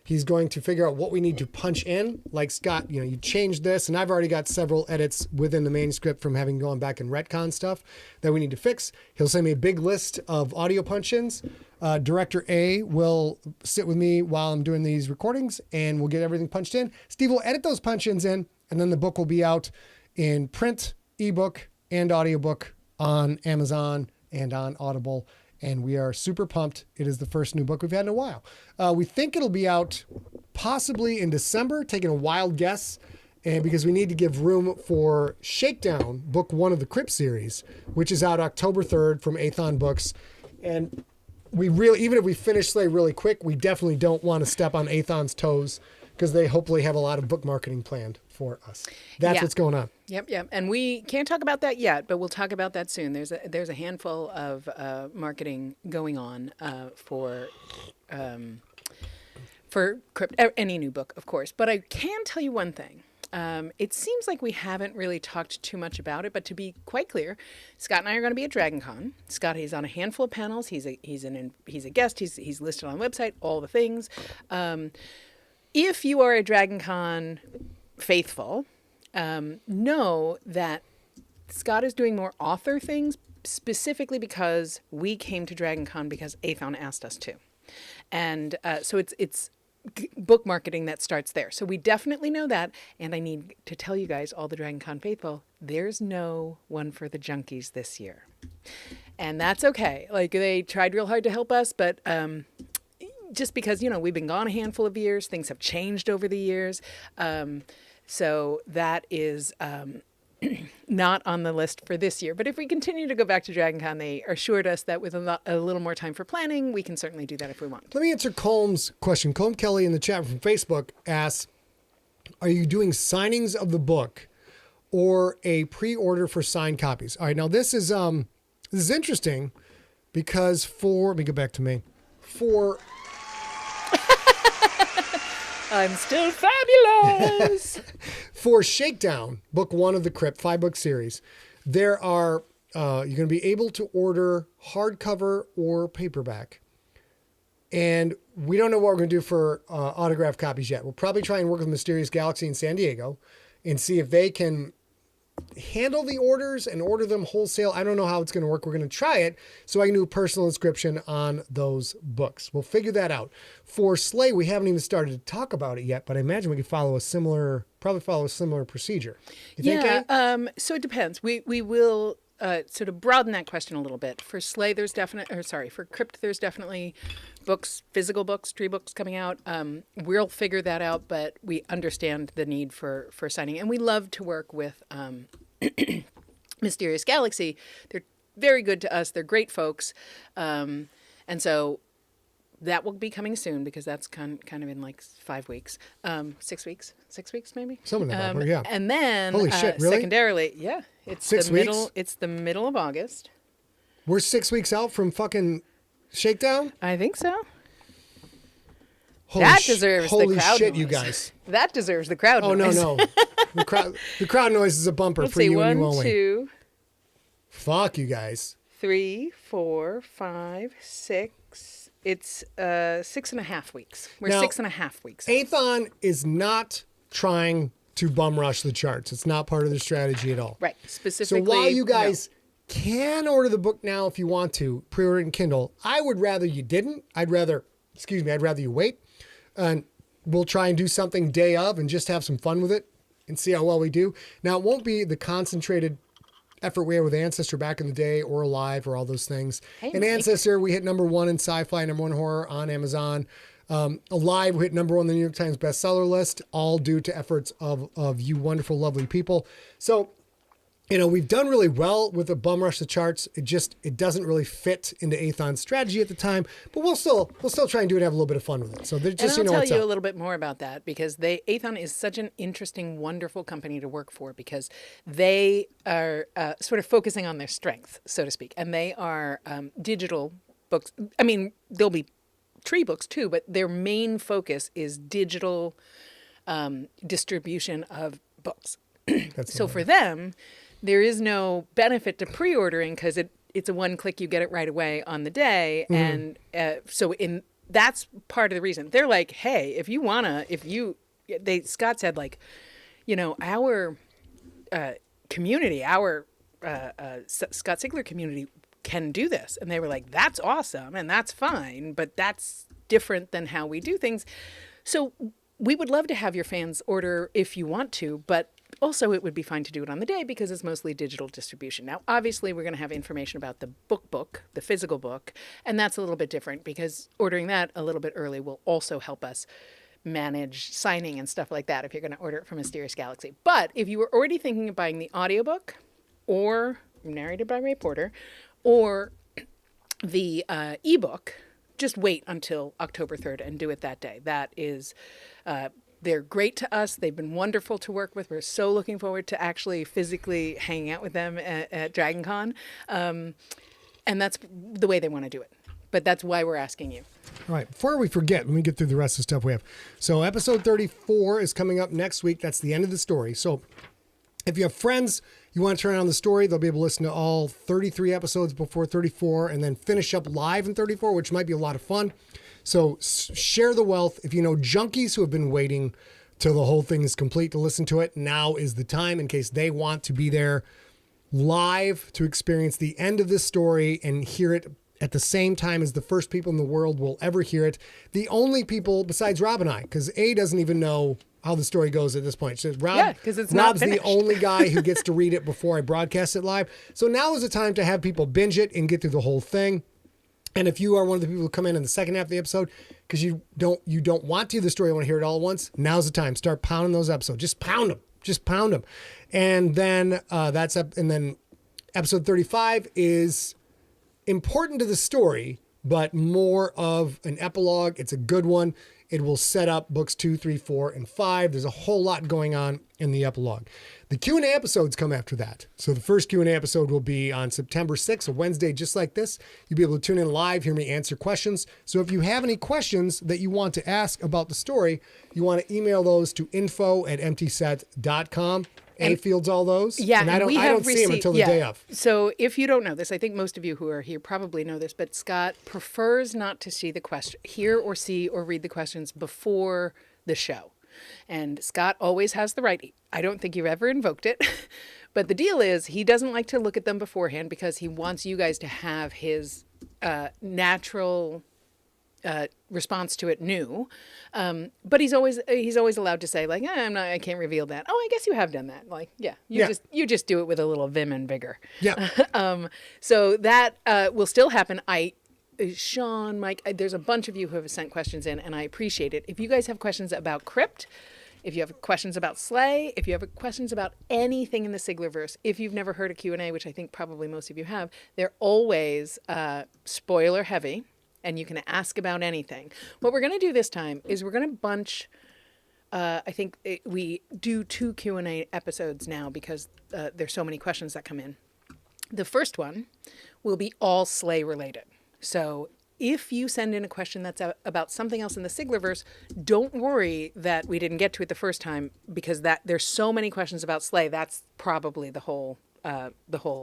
He's going to figure out what we need to punch in. Like, Scott, you changed this, and I've already got several edits within the manuscript from having gone back and retcon stuff that we need to fix. He'll send me a big list of audio punch-ins. Director A will sit with me while I'm doing these recordings, and we'll get everything punched in. Steve will edit those punch-ins in, and then the book will be out in print, ebook, and audiobook on Amazon and on Audible. And we are super pumped. It is the first new book we've had in a while. We think it'll be out possibly in December, taking a wild guess, and because we need to give room for Shakedown, book 1 of the Crypt series, which is out October 3rd from Athon Books. And we really, even if we finish Slay really quick, we definitely don't want to step on Athon's toes because they hopefully have a lot of book marketing planned for us. That's what's going on. Yep. And we can't talk about that yet, but we'll talk about that soon. There's a handful of marketing going on for Crypt, any new book, of course. But I can tell you one thing. It seems like we haven't really talked too much about it, but to be quite clear, Scott and I are going to be at DragonCon. Scott, he's on a handful of panels. He's a guest. He's listed on the website, all the things. If you are a DragonCon faithful know that Scott is doing more author things specifically because we came to Dragon Con because Athon asked us to. And so it's book marketing that starts there. So we definitely know that. And I need to tell you guys, all the Dragon Con faithful, there's no one for the junkies this year. And that's okay. Like, they tried real hard to help us, but just because, we've been gone a handful of years, things have changed over the years. So that is not on the list for this year. But if we continue to go back to Dragon Con, they assured us that with a little more time for planning, we can certainly do that if we want. Let me answer Colm's question. Colm Kelly in the chat from Facebook asks, are you doing signings of the book or a pre-order for signed copies? All right, now this is interesting because let me go back to me. I'm still fabulous. For Shakedown, book 1 of the Crypt 5-book series, there are you're going to be able to order hardcover or paperback. And we don't know what we're going to do for autographed copies yet. We'll probably try and work with Mysterious Galaxy in San Diego and see if they can handle the orders and order them wholesale. I don't know how it's going to work. We're going to try it so I can do a personal inscription on those books. We'll figure that out. For Slay, we haven't even started to talk about it yet, but I imagine we could follow a similar procedure. You think, Ann? So it depends. We will sort of broaden that question a little bit. For Slay, for Crypt, there's definitely books, physical books, 3 books coming out. We'll figure that out, but we understand the need for signing. And we love to work with Mysterious Galaxy. They're very good to us. They're great folks. And so that will be coming soon because that's kind of in like 5 weeks, 6 weeks, 6 weeks maybe. Something like that, yeah. And then holy shit, really? Secondarily, yeah, it's 6 weeks? It's the middle of August. We're 6 weeks out from fucking Shakedown? I think so. Holy deserves the crowd Holy shit, noise. you guys. That deserves the crowd noise. No. The crowd noise is a bumper Let's for see, you and you 1, only. 2, Fuck you guys. 3, 4, 5, 6. It's 6.5 weeks. We're Now, 6.5 weeks. Athon is not trying to bum rush the charts. It's not part of their strategy at all. Right. Specifically. So while you guys can order the book now if you want to, pre-order it in Kindle, I would rather you didn't. I'd rather you wait. And we'll try and do something day of and just have some fun with it and see how well we do. Now, it won't be the concentrated effort we had with Ancestor back in the day or Alive or all those things. Hey, in Mike. Ancestor, we hit #1 in sci-fi, #1 horror on Amazon. Alive, we hit #1 on the New York Times bestseller list, all due to efforts of you wonderful, lovely people. So, we've done really well with the bum rush the charts. It doesn't really fit into Athon's strategy at the time, but we'll still try and do it and have a little bit of fun with it. So just and I'll what's tell you up. a little bit more about that because Athon is such an interesting, wonderful company to work for because they are sort of focusing on their strength, so to speak, and they are digital books. I mean, there'll be tree books too, but their main focus is digital distribution of books. So for them, there is no benefit to pre-ordering because it's a one-click, you get it right away on the day. Mm-hmm. And that's part of the reason. They're like, hey, Scott said like, our community, our Scott Sigler community can do this. And they were like, that's awesome and that's fine, but that's different than how we do things. So we would love to have your fans order if you want to, but also, it would be fine to do it on the day because it's mostly digital distribution. Now, obviously, we're going to have information about the book, the physical book, and that's a little bit different because ordering that a little bit early will also help us manage signing and stuff like that if you're going to order it from Mysterious Galaxy. But if you were already thinking of buying the audiobook or narrated by Ray Porter or the ebook, just wait until October 3rd and do it that day. That is... they're great to us. They've been wonderful to work with. We're so looking forward to actually physically hanging out with them at Dragon Con. And that's the way they want to do it. But that's why we're asking you. All right. Before we forget, let me get through the rest of the stuff we have. So episode 34 is coming up next week. That's the end of the story. So if you have friends, you want to turn on the story, they'll be able to listen to all 33 episodes before 34 and then finish up live in 34, which might be a lot of fun. So share the wealth. If you know junkies who have been waiting till the whole thing is complete to listen to it. Now is the time in case they want to be there live to experience the end of this story and hear it at the same time as the first people in the world will ever hear it. The only people besides Rob and I, because A doesn't even know how the story goes at this point. So Rob, because it's not Rob's the finished. only guy who gets to read it before I broadcast it live. So now is the time to have people binge it and get through the whole thing. And if you are one of the people who come in the second half of the episode because you don't want to hear the story, you want to hear it all at once, now's the time. Start pounding those episodes. Just pound them. Just pound them. And then that's up. And then episode 35 is important to the story, but more of an epilogue. It's a good one. It will set up books 2, 3, 4, and 5. There's a whole lot going on in the epilogue. The Q&A episodes come after that. So the first Q&A episode will be on September 6th, a Wednesday just like this. You'll be able to tune in live, hear me answer questions. So if you have any questions that you want to ask about the story, you want to email those to info@emptyset.com. A fields all those. Yeah, and I and don't see them until the day of. So if you don't know this, I think most of you who are here probably know this, but Scott prefers not to see the question, hear or see or read the questions before the show. And Scott always has the right. I don't think you've ever invoked it. But the deal is he doesn't like to look at them beforehand because he wants you guys to have his natural response to it new. But he's always allowed to say like, I can't reveal that. Oh, I guess you have done that. Like, you just do it with a little vim and vigor. Yeah. So that will still happen. Sean, Mike, there's a bunch of you who have sent questions in, and I appreciate it. If you guys have questions about Crypt, if you have questions about Slay, if you have questions about anything in the Siglerverse, if you've never heard a Q&A, which I think probably most of you have, they're always spoiler heavy, and you can ask about anything. What we're going to do this time is we're going to bunch... we do 2 Q&A episodes now because there's so many questions that come in. The first one will be all Slay related. So if you send in a question that's about something else in the Siglerverse, don't worry that we didn't get to it the first time because there's so many questions about Slay. That's probably the whole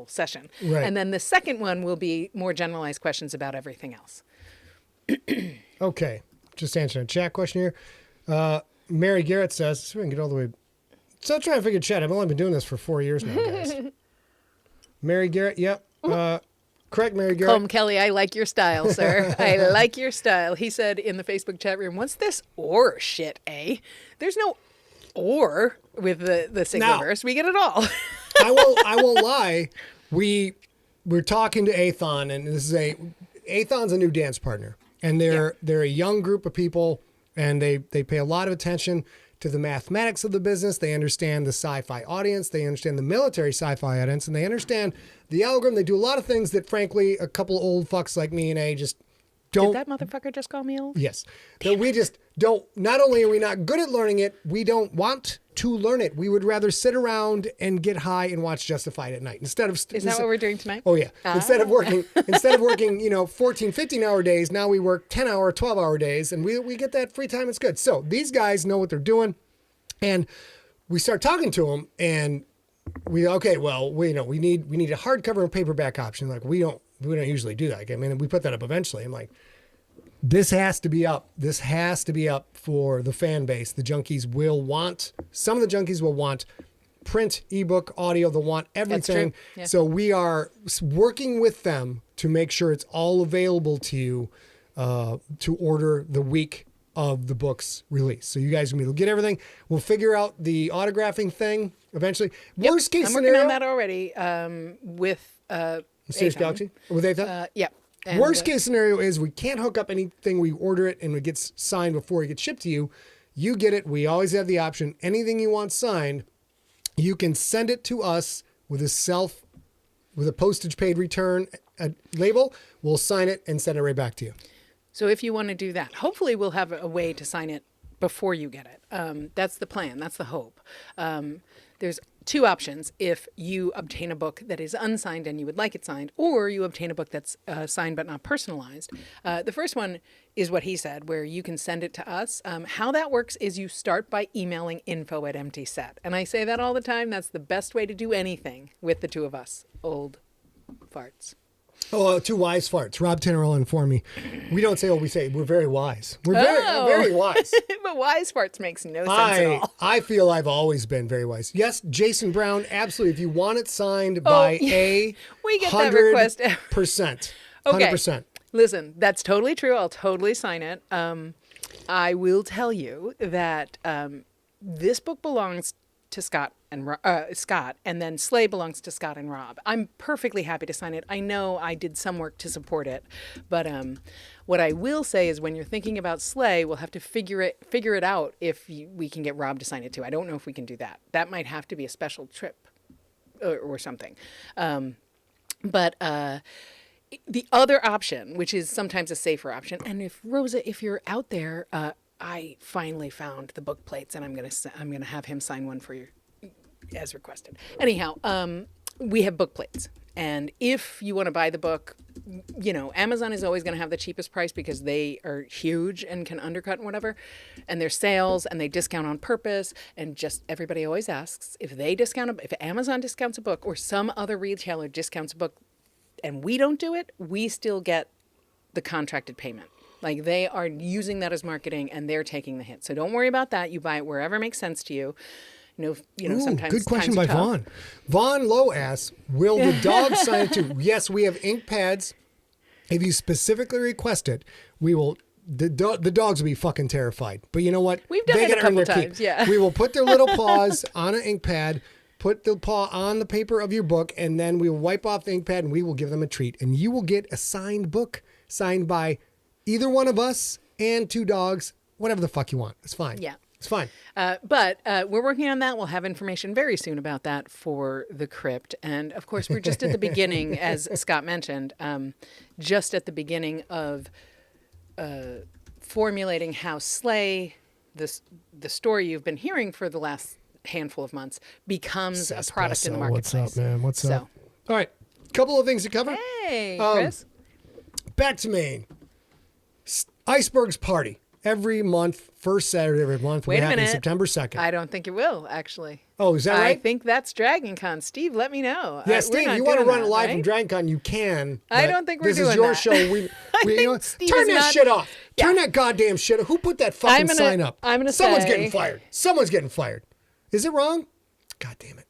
session. Right. And then the second one will be more generalized questions about everything else. Okay. Just answering a chat question here. Mary Garrett says, so we can get all the way. Still trying to figure chat. I've only been doing this for 4 years now, guys. Mary Garrett, yep. Correct, Mary Garrett. Colm Kelly, I like your style, sir. I like your style. He said in the Facebook chat room, what's this or shit, eh? There's no or with the Siglerverse. We get it all. I won't lie. We're talking to Athon, and Athon's a new dance partner. And they're a young group of people, and they pay a lot of attention to the mathematics of the business. They understand the sci-fi audience. They understand the military sci-fi audience, and they understand the algorithm. They do a lot of things that, frankly, a couple old fucks like me and A just don't. Did that motherfucker just call me old? Yes. That we just don't. Not only are we not good at learning it, we don't want to learn it. We would rather sit around and get high and watch Justified at night instead of. Is that what we're doing tonight? Oh yeah. Instead of working 14, 15-hour days, now we work 10-hour, 12-hour days, and we get that free time. It's good. So these guys know what they're doing, and we start talking to them, and we need a hardcover and paperback option. Like we don't usually do that. I mean, we put that up eventually. I'm like, this has to be up. This has to be up for the fan base. The junkies will want, some of the junkies will want print, ebook, audio. They'll want everything. That's true. Yeah. So we are working with them to make sure it's all available to you to order the week of the book's release. So you guys will get everything. We'll figure out the autographing thing eventually. Yep. Worst case I'm scenario. working on that already with Serious Athon. Galaxy? With Athon? Yeah. And, Worst case scenario is we can't hook up anything. We order it and it gets signed before it gets shipped to you. You get it. We always have the option. Anything you want signed, you can send it to us with a postage paid return label. We'll sign it and send it right back to you. So if you want to do that, hopefully we'll have a way to sign it before you get it. That's the plan. That's the hope. There's 2 options if you obtain a book that is unsigned and you would like it signed, or you obtain a book that's signed but not personalized. The first one is what he said, where you can send it to us. How that works is you start by emailing info@emptyset. And I say that all the time. That's the best way to do anything with the 2 of us, old farts. Oh, two wise farts. Rob Tinnerell informed me. We don't say what we say. We're very wise. We're very wise. But wise farts makes no sense at all. I feel I've always been very wise. Yes, Jason Brown, absolutely. If you want it signed by a we get that request. 100%. Okay. 100%. Listen, that's totally true. I'll totally sign it. I will tell you that this book belongs to Scott, and then Slay belongs to Scott and Rob. I'm perfectly happy to sign it. I know I did some work to support it, but what I will say is when you're thinking about Slay, we'll have to figure it out if we can get Rob to sign it too. I don't know if we can do that. That might have to be a special trip or something. But the other option, which is sometimes a safer option, and if Rosa, if you're out there, I finally found the book plates, and I'm gonna have him sign one for you, as requested. Anyhow, we have book plates, and if you want to buy the book, Amazon is always going to have the cheapest price because they are huge and can undercut and whatever, and there's sales and they discount on purpose. And just everybody always asks if Amazon discounts a book or some other retailer discounts a book, and we don't do it, we still get the contracted payment. Like they are using that as marketing and they're taking the hit. So don't worry about that. You buy it wherever makes sense to you. Ooh, sometimes good question times by are tough. Vaughn. Vaughn Lowe asks, will the dog sign it too? Yes, we have ink pads. If you specifically request it, we will. The dogs will be fucking terrified. But you know what? We've done it a couple times, yeah. We will put their little paws on an ink pad, put the paw on the paper of your book, and then we will wipe off the ink pad and we will give them a treat. And you will get a signed book signed by either one of us and two dogs, whatever the fuck you want. It's fine. Yeah. It's fine. But we're working on that. We'll have information very soon about that for the crypt. And of course, we're just at the beginning, as Scott mentioned, just at the beginning of formulating how Slay, the story you've been hearing for the last handful of months, becomes a product in the marketplace. What's up, man? What's up? All right. Couple of things to cover. Hey, Chris. Back to Maine. Iceberg's Party. Every month, first Saturday of every month. Wait a minute. September 2nd. I don't think it will, actually. Oh, is that right? I think that's Dragon Con. Steve, let me know. Yeah, Steve, you want to run it live from Dragon Con, you can. I don't think we're doing that. This is your show. Turn that shit off. Yeah. Turn that goddamn shit off. Who put that fucking sign up? I'm going to say. Someone's getting fired. Someone's getting fired. Is it wrong? God damn it.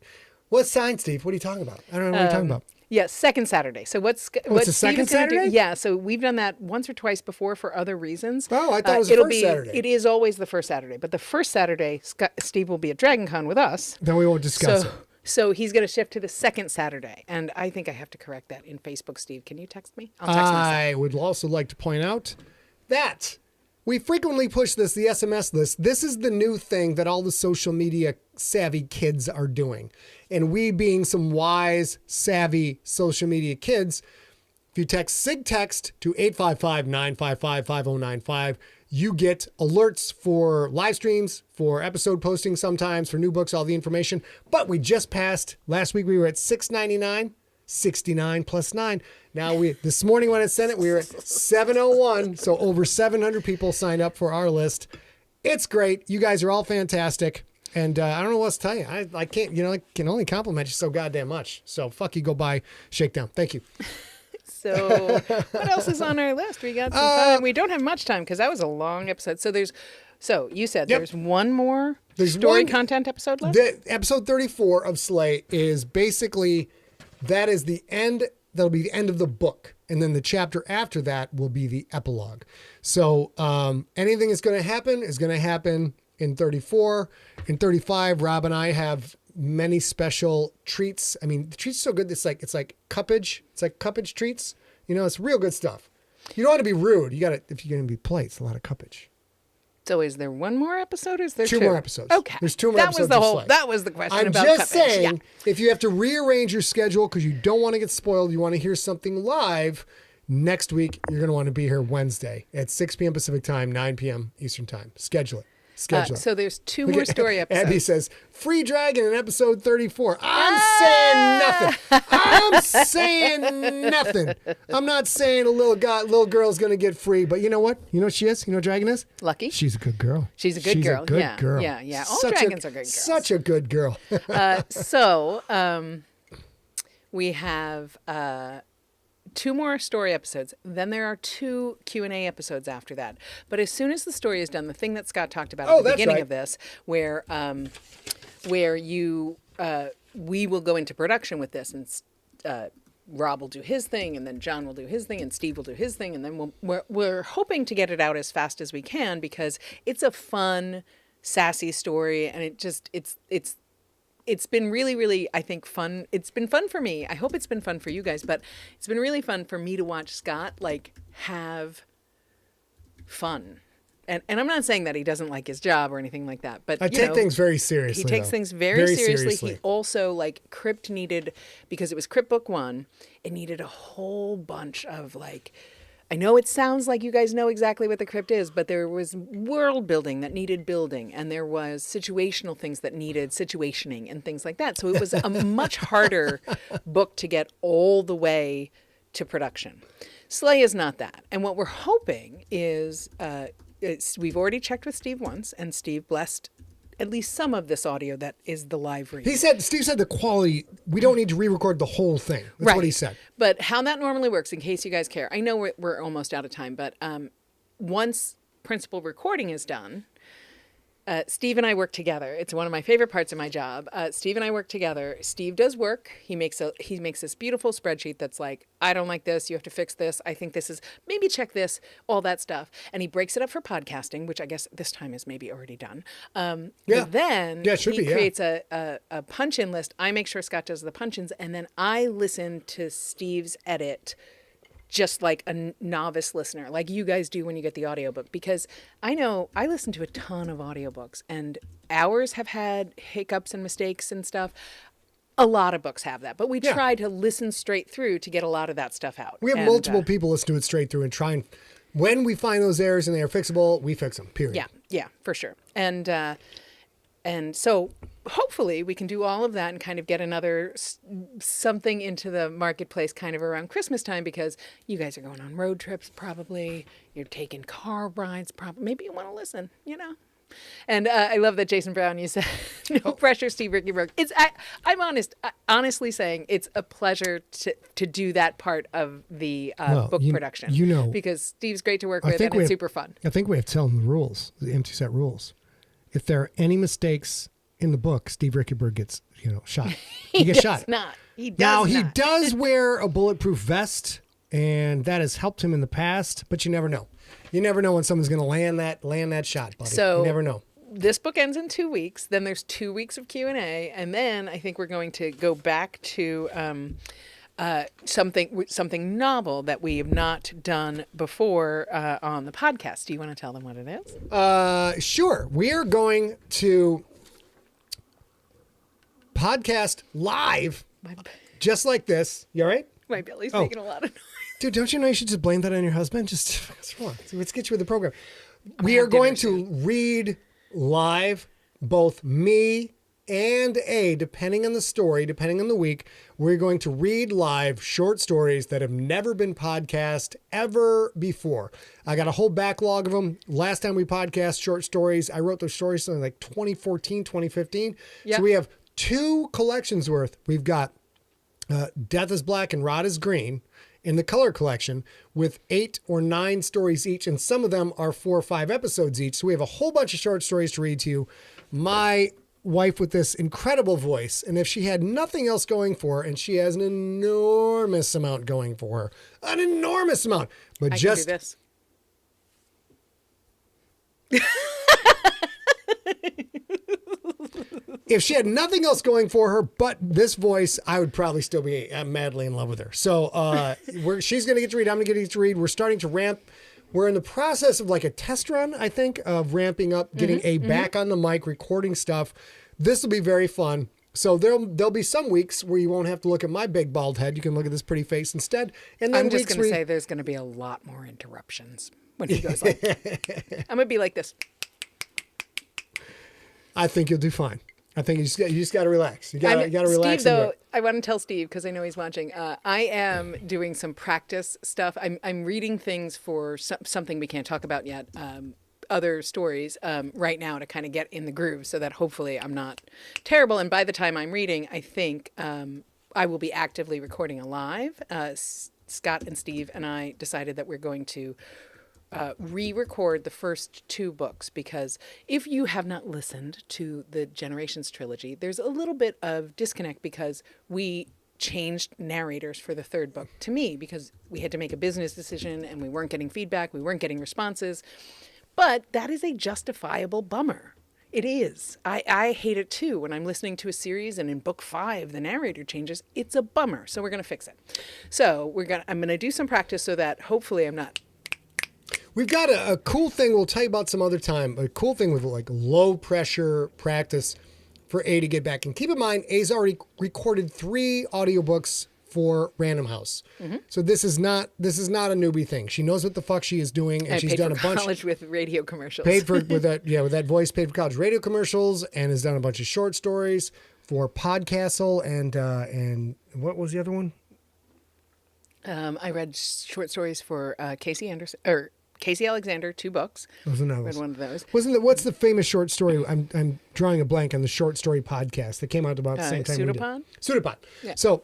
What sign, Steve? What are you talking about? I don't know what you're talking about. Yes, second Saturday. So what the second Saturday? Yeah, so we've done that once or twice before for other reasons. Oh, I thought it was the first Saturday. It is always the first Saturday, but the first Saturday, Steve will be at Dragon Con with us. Then we won't discuss it. So he's going to shift to the second Saturday, and I think I have to correct that in Facebook. Steve, can you text me? I'll text myself. I would also like to point out that we frequently push the SMS list. This is the new thing that all the social media savvy kids are doing. And we being some wise, savvy social media kids, if you text SIGTEXT to 855-955-5095, you get alerts for live streams, for episode postings sometimes, for new books, all the information. But we just passed, last week we were at $6.99, 69 plus 9. Now this morning when I sent it, we were at 701. So over 700 people signed up for our list. It's great. You guys are all fantastic. And I don't know what else to tell you. I can't, I can only compliment you so goddamn much. So fuck you, go buy Shakedown. Thank you. So what else is on our list? We got some time. We don't have much time because that was a long episode. So you said there's one more content episode left? Episode 34 of Slay is basically, that'll be the end of the book. And then the chapter after that will be the epilogue. So anything that's going to happen is going to happen in 34. In 35, Rob and I have many special treats. I mean, the treats are so good. It's like cuppage. It's like cuppage treats. It's real good stuff. You don't want to be rude. You got to, if you're going to be polite, it's a lot of cuppage. So is there one more episode or is there two? Two more episodes. Okay. There's two more episodes. That was the question about I'm just cuppage. saying, if you have to rearrange your schedule because you don't want to get spoiled, you want to hear something live, next week, you're going to want to be here Wednesday at 6 p.m. Pacific time, 9 p.m. Eastern time. Schedule it. So there's two more story episodes. Abby says, Free Dragon in episode 34. I'm saying nothing. I'm not saying a little girl's going to get free, but you know what? You know what she is? You know what Dragon is? Lucky. She's a good girl. She's a good girl. Girl. Yeah. All dragons are good girls. Such a good girl. So we have 2 more story episodes. Then there are 2 Q&A episodes after that. But as soon as the story is done, the thing that Scott talked about at the that's beginning right. of this, where you we will go into production with this, and Rob will do his thing, and then John will do his thing, and Steve will do his thing, and then we're hoping to get it out as fast as we can, because it's a fun, sassy story, and it's been really, really, I think, fun. It's been fun for me. I hope it's been fun for you guys, but it's been really fun for me to watch Scott like have fun. And I'm not saying that he doesn't like his job or anything like that, but I take things very seriously. He takes though. things very seriously. He also, like, Crypt needed, because it was Crypt Book 1, it needed a whole bunch of, like, I know it sounds like you guys know exactly what the Crypt is, but there was world building that needed building, and there was situational things that needed situationing and things like that. So it was a much harder book to get all the way to production. Slay is not that. And what we're hoping is, we've already checked with Steve once, and Steve blessed at least some of this audio that is the live read. Steve said the quality, we don't need to re-record the whole thing. That's what he said. But how that normally works, in case you guys care, I know we're almost out of time, but once principal recording is done, Steve and I work together. It's one of my favorite parts of my job. Steve and I work together. Steve does work. He makes this beautiful spreadsheet that's like, I don't like this. You have to fix this. I think this is, maybe check this, all that stuff. And he breaks it up for podcasting, which I guess this time is maybe already done. But then he creates a punch-in list. I make sure Scott does the punch-ins, and then I listen to Steve's edit just like a novice listener, like you guys do when you get the audiobook, because I know I listen to a ton of audiobooks, and ours have had hiccups and mistakes and stuff. A lot of books have that, but we try to listen straight through to get a lot of that stuff out. We have multiple people listen to it straight through and try and, when we find those errors and they are fixable, we fix them, period. Yeah, for sure. And so hopefully we can do all of that and kind of get another something into the marketplace kind of around Christmas time, because you guys are going on road trips probably. You're taking car rides probably. Maybe you want to listen, you know. And I love that, Jason Brown, you said, no pressure, Steve Rickyberg. I'm honestly saying it's a pleasure to do that part of the book production. You know. Because Steve's great to work with, and it's super fun. I think we have to tell him the rules, the empty set rules. If there are any mistakes in the book, Steve Rickyberg gets, shot. He gets shot. He does wear a bulletproof vest, and that has helped him in the past, but you never know. You never know when someone's going to land that shot, buddy. So you never know. This book ends in 2 weeks. Then there's 2 weeks of Q&A, and then I think we're going to go back to something novel that we have not done before on the podcast. Do you want to tell them what it is? Sure. We are going to podcast live, just like this. You all right? My belly's making a lot of noise. Dude, don't you know you should just blame that on your husband? Just, come on. Let's get you with the program. We are going to read live, both me and A, depending on the story, depending on the week. We're going to read live short stories that have never been podcast ever before. I got a whole backlog of them. Last time we podcast short stories, I wrote those stories in like 2014, 2015. Yep. So we have 2 collections worth. We've got Death is Black and Rod is Green in the color collection with 8 or 9 stories each, and some of them are 4 or 5 episodes each. So we have a whole bunch of short stories to read to you. My wife with this incredible voice, and if she had nothing else going for her, and she has an enormous amount going for her, an enormous amount, but I just can do this. if she had nothing else going for her but this voice, I would probably still be madly in love with her. So she's going to get to read. I'm going to get to read. We're starting to ramp. We're in the process of like a test run, I think, of ramping up, getting back on the mic, recording stuff. This will be very fun. So there'll be some weeks where you won't have to look at my big bald head. You can look at this pretty face instead. And then I'm just going to say there's going to be a lot more interruptions when he goes like, I'm going to be like this. I think you'll do fine. I think you just got to relax. You got to relax. Steve, though, I want to tell Steve, because I know he's watching. I am doing some practice stuff. I'm reading things for something we can't talk about yet. Other stories right now to kind of get in the groove, so that hopefully I'm not terrible. And by the time I'm reading, I think I will be actively recording a live. Scott and Steve and I decided that we're going to re-record the first 2 books, because if you have not listened to the Generations trilogy, there's a little bit of disconnect because we changed narrators for the 3rd book to me because we had to make a business decision and we weren't getting feedback, we weren't getting responses. But that is a justifiable bummer. It is. I hate it too when I'm listening to a series and in book 5 the narrator changes. It's a bummer. So we're going to fix it. So I'm going to do some practice so that hopefully I'm not. We've got a cool thing we'll tell you about some other time. A cool thing with like low pressure practice for A to get back. And keep in mind, A's already recorded 3 audiobooks for Random House. Mm-hmm. So this is not a newbie thing. She knows what the fuck she is doing, and she's done a bunch. College with radio commercials. Paid for with that voice. Paid for college radio commercials, and has done a bunch of short stories for Podcastle and what was the other one? I read short stories for Casey Alexander, 2 books. Those are novels. Read one of those. What's the famous short story? I'm drawing a blank on the short story podcast that came out about the same time. Pseudopod? Pseudopod. Yeah. So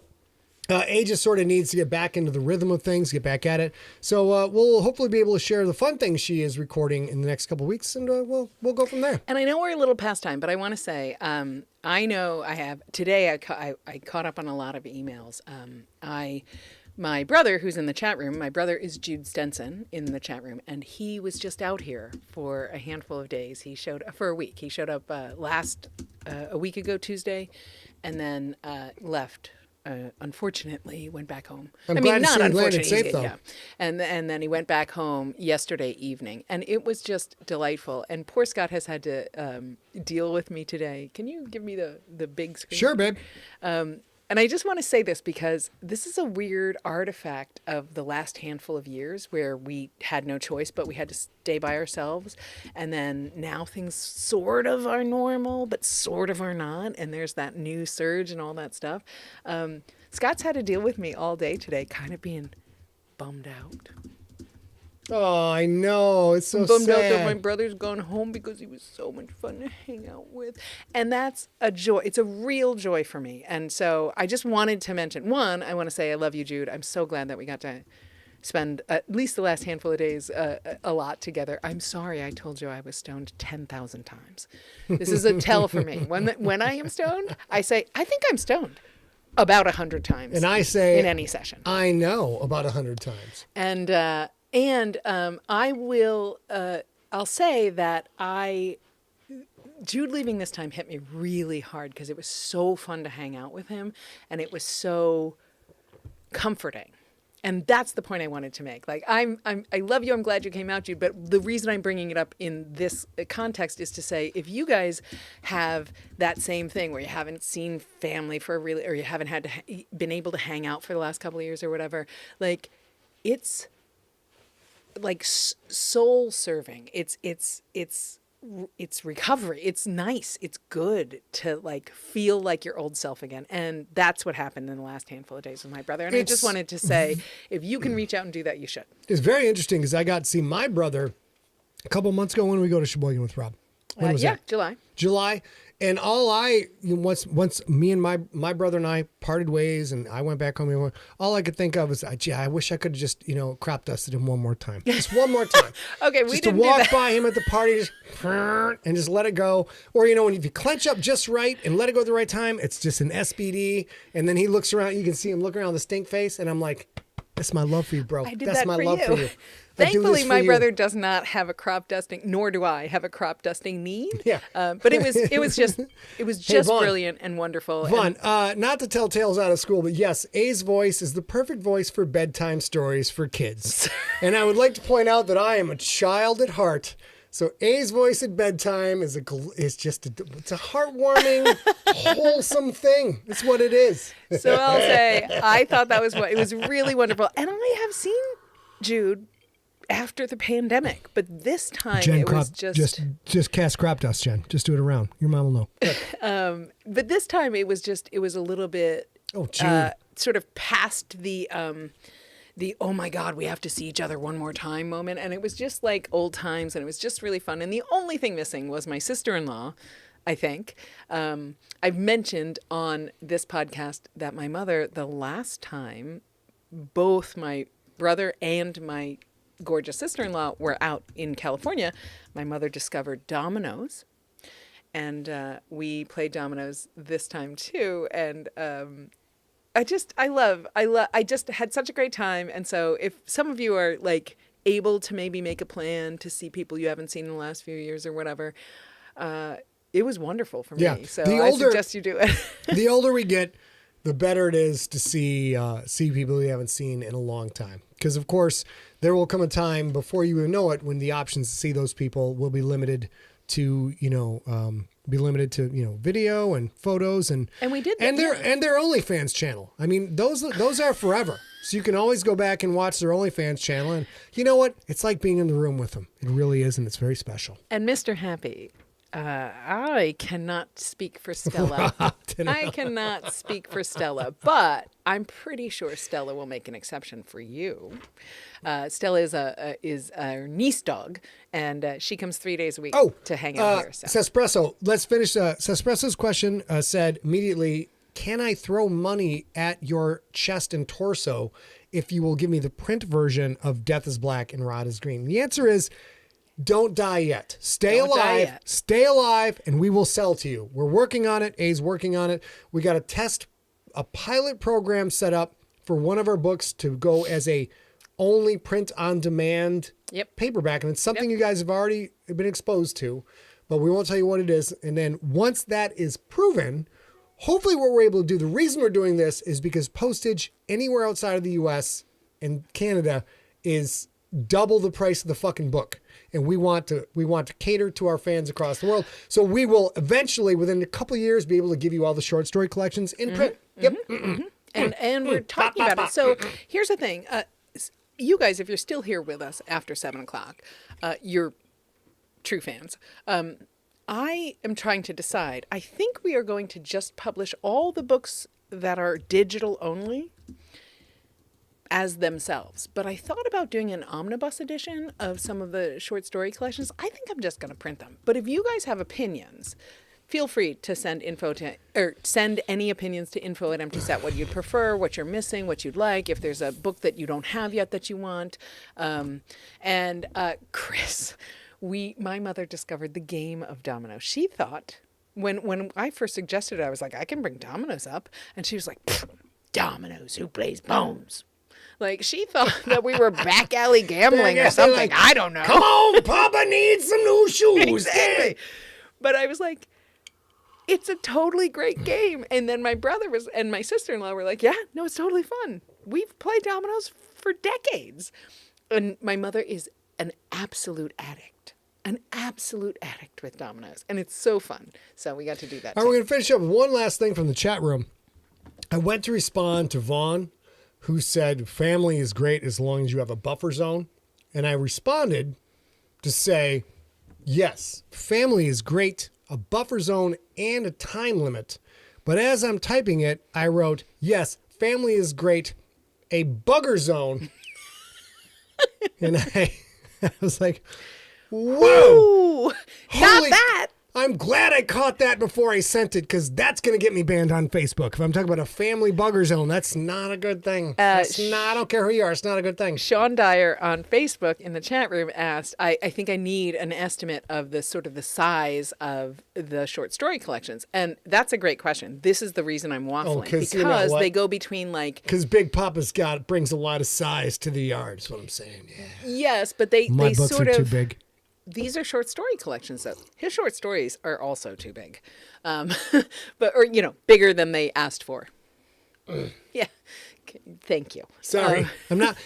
A just sort of needs to get back into the rhythm of things, get back at it. So we'll hopefully be able to share the fun things she is recording in the next couple of weeks, and we'll go from there. And I know we're a little past time, but I want to say, I know I have today. I caught up on a lot of emails. My brother, who's in the chat room, my brother is Jude Stenson in the chat room, and he was just out here for a handful of days. He showed for a week. He showed up a week ago Tuesday, and then left. Unfortunately, went back home. I'm glad to see he landed safe, though. Yeah. And then he went back home yesterday evening, and it was just delightful. And poor Scott has had to deal with me today. Can you give me the big screen? Sure, babe. And I just want to say this because this is a weird artifact of the last handful of years where we had no choice, but we had to stay by ourselves. And then now things sort of are normal, but sort of are not. And there's that new surge and all that stuff. Scott's had to deal with me all day today, kind of being bummed out. Oh, I know. It's so bummed sad. out that my brother's gone home because he was so much fun to hang out with. And that's a joy. It's a real joy for me. And so I just wanted to mention, one, I want to say I love you, Jude. I'm so glad that we got to spend at least the last handful of days a lot together. I'm sorry I told you I was stoned 10,000 times. This is a tell for me. When I am stoned, I say, I think I'm stoned about 100 times. And I say, in any session. I know about 100 times. And I'll say that Jude leaving this time hit me really hard because it was so fun to hang out with him and it was so comforting. And that's the point I wanted to make. Like, I love you. I'm glad you came out, Jude. But the reason I'm bringing it up in this context is to say, if you guys have that same thing where you haven't seen family or you haven't been able to hang out for the last couple of years or whatever, like, it's like soul serving. It's recovery. It's nice. It's good to like feel like your old self again. And that's what happened in the last handful of days with my brother. And I just wanted to say, if you can reach out and do that, you should. It's very interesting because I got to see my brother a couple months ago when we go to Sheboygan with Rob. When was that? July. And once me and my brother and I parted ways and I went back home, all I could think of was, I wish I could have just, crop dusted him one more time. Just one more time. Okay, we didn't do that. Just to walk by him at the party and just let it go. Or, if you clench up just right and let it go at the right time, it's just an SBD. And then he looks around, you can see him looking around the stink face. And I'm like, that's my love for you, bro. That's my love for you. Thankfully, my brother does not have a crop dusting, nor do I have a crop dusting need. Yeah. But it was just brilliant and wonderful. Vaughn, not to tell tales out of school, but yes, A's voice is the perfect voice for bedtime stories for kids. And I would like to point out that I am a child at heart. So A's voice at bedtime is it's a heartwarming, wholesome thing. It's what it is. So I'll say, I thought it was really wonderful. And I have seen Jude after the pandemic, but this time Jen, it was just cast crop dust, Jen. Just do it around. Your mom will know. But this time it was a little bit sort of past the oh my God, we have to see each other one more time moment. And it was just like old times and it was just really fun. And the only thing missing was my sister-in-law, I think. I've mentioned on this podcast that my mother, the last time both my brother and my gorgeous sister-in-law were out in California, my mother discovered dominoes. And we played dominoes this time too. And I just had such a great time. And so if some of you are like able to maybe make a plan to see people you haven't seen in the last few years or whatever, it was wonderful for me. So I suggest you do it. The older we get, the better it is to see people we haven't seen in a long time. Because of course, there will come a time before you even know it when the options to see those people will be limited to video and photos and we did that, and their OnlyFans channel. I mean, those are forever. So you can always go back and watch their OnlyFans channel, and you know what? It's like being in the room with them. It really is, and it's very special. And Mr. Happy, I cannot speak for Stella. I cannot speak for Stella, but I'm pretty sure Stella will make an exception for you. Stella is a niece dog, and she comes 3 days a week to hang out here. So. Sespresso, let's finish. Sespresso's question said immediately, can I throw money at your chest and torso if you will give me the print version of Death is Black and Rod is Green? The answer is, don't die yet. Stay alive, and we will sell to you. We're working on it. A's working on it. We got a pilot program set up for one of our books to go as a only print on demand paperback. And it's something you guys have already been exposed to, but we won't tell you what it is. And then once that is proven, hopefully what we're able to do, the reason we're doing this is because postage anywhere outside of the US and Canada is double the price of the fucking book. And we want to cater to our fans across the world. So we will eventually, within a couple of years, be able to give you all the short story collections in print. And we're talking about it. So here's the thing. You guys, if you're still here with us after 7 o'clock, you're true fans. I am trying to decide. I think we are going to just publish all the books that are digital only as themselves. But I thought about doing an omnibus edition of some of the short story collections. I think I'm just going to print them. But if you guys have opinions, feel free to send any opinions to info@emptyset, what you'd prefer, what you're missing, what you'd like, if there's a book that you don't have yet that you want. Chris, my mother discovered the game of dominoes. She thought, when I first suggested it, I was like, I can bring dominoes up. And she was like, dominoes, who plays bones? Like, she thought that we were back alley gambling or something. Like, I don't know. Come on, Papa needs some new shoes. Exactly. But I was like, it's a totally great game. And then my brother and my sister-in-law were like, yeah, no, it's totally fun. We've played dominoes for decades. And my mother is an absolute addict with dominoes. And it's so fun. So we got to do that. All right, we're going to finish up with one last thing from the chat room. I went to respond to Vaughn, who said family is great as long as you have a buffer zone. And I responded to say, yes, family is great, a buffer zone and a time limit. But as I'm typing it, I wrote, yes, family is great, a bugger zone. And I was like, whoa. Not that. I'm glad I caught that before I sent it, because that's going to get me banned on Facebook. If I'm talking about a family bugger zone, that's not a good thing. I don't care who you are. It's not a good thing. Sean Dyer on Facebook in the chat room asked, I think I need an estimate of the sort of the size of the short story collections. And that's a great question. This is the reason I'm waffling. Because you know they go between like... Because Big Papa's brings a lot of size to the yard, is what I'm saying. Yeah. Yes, but they books sort are of... too big. These are short story collections, though. His short stories are also too big, bigger than they asked for. Yeah, thank you. Sorry,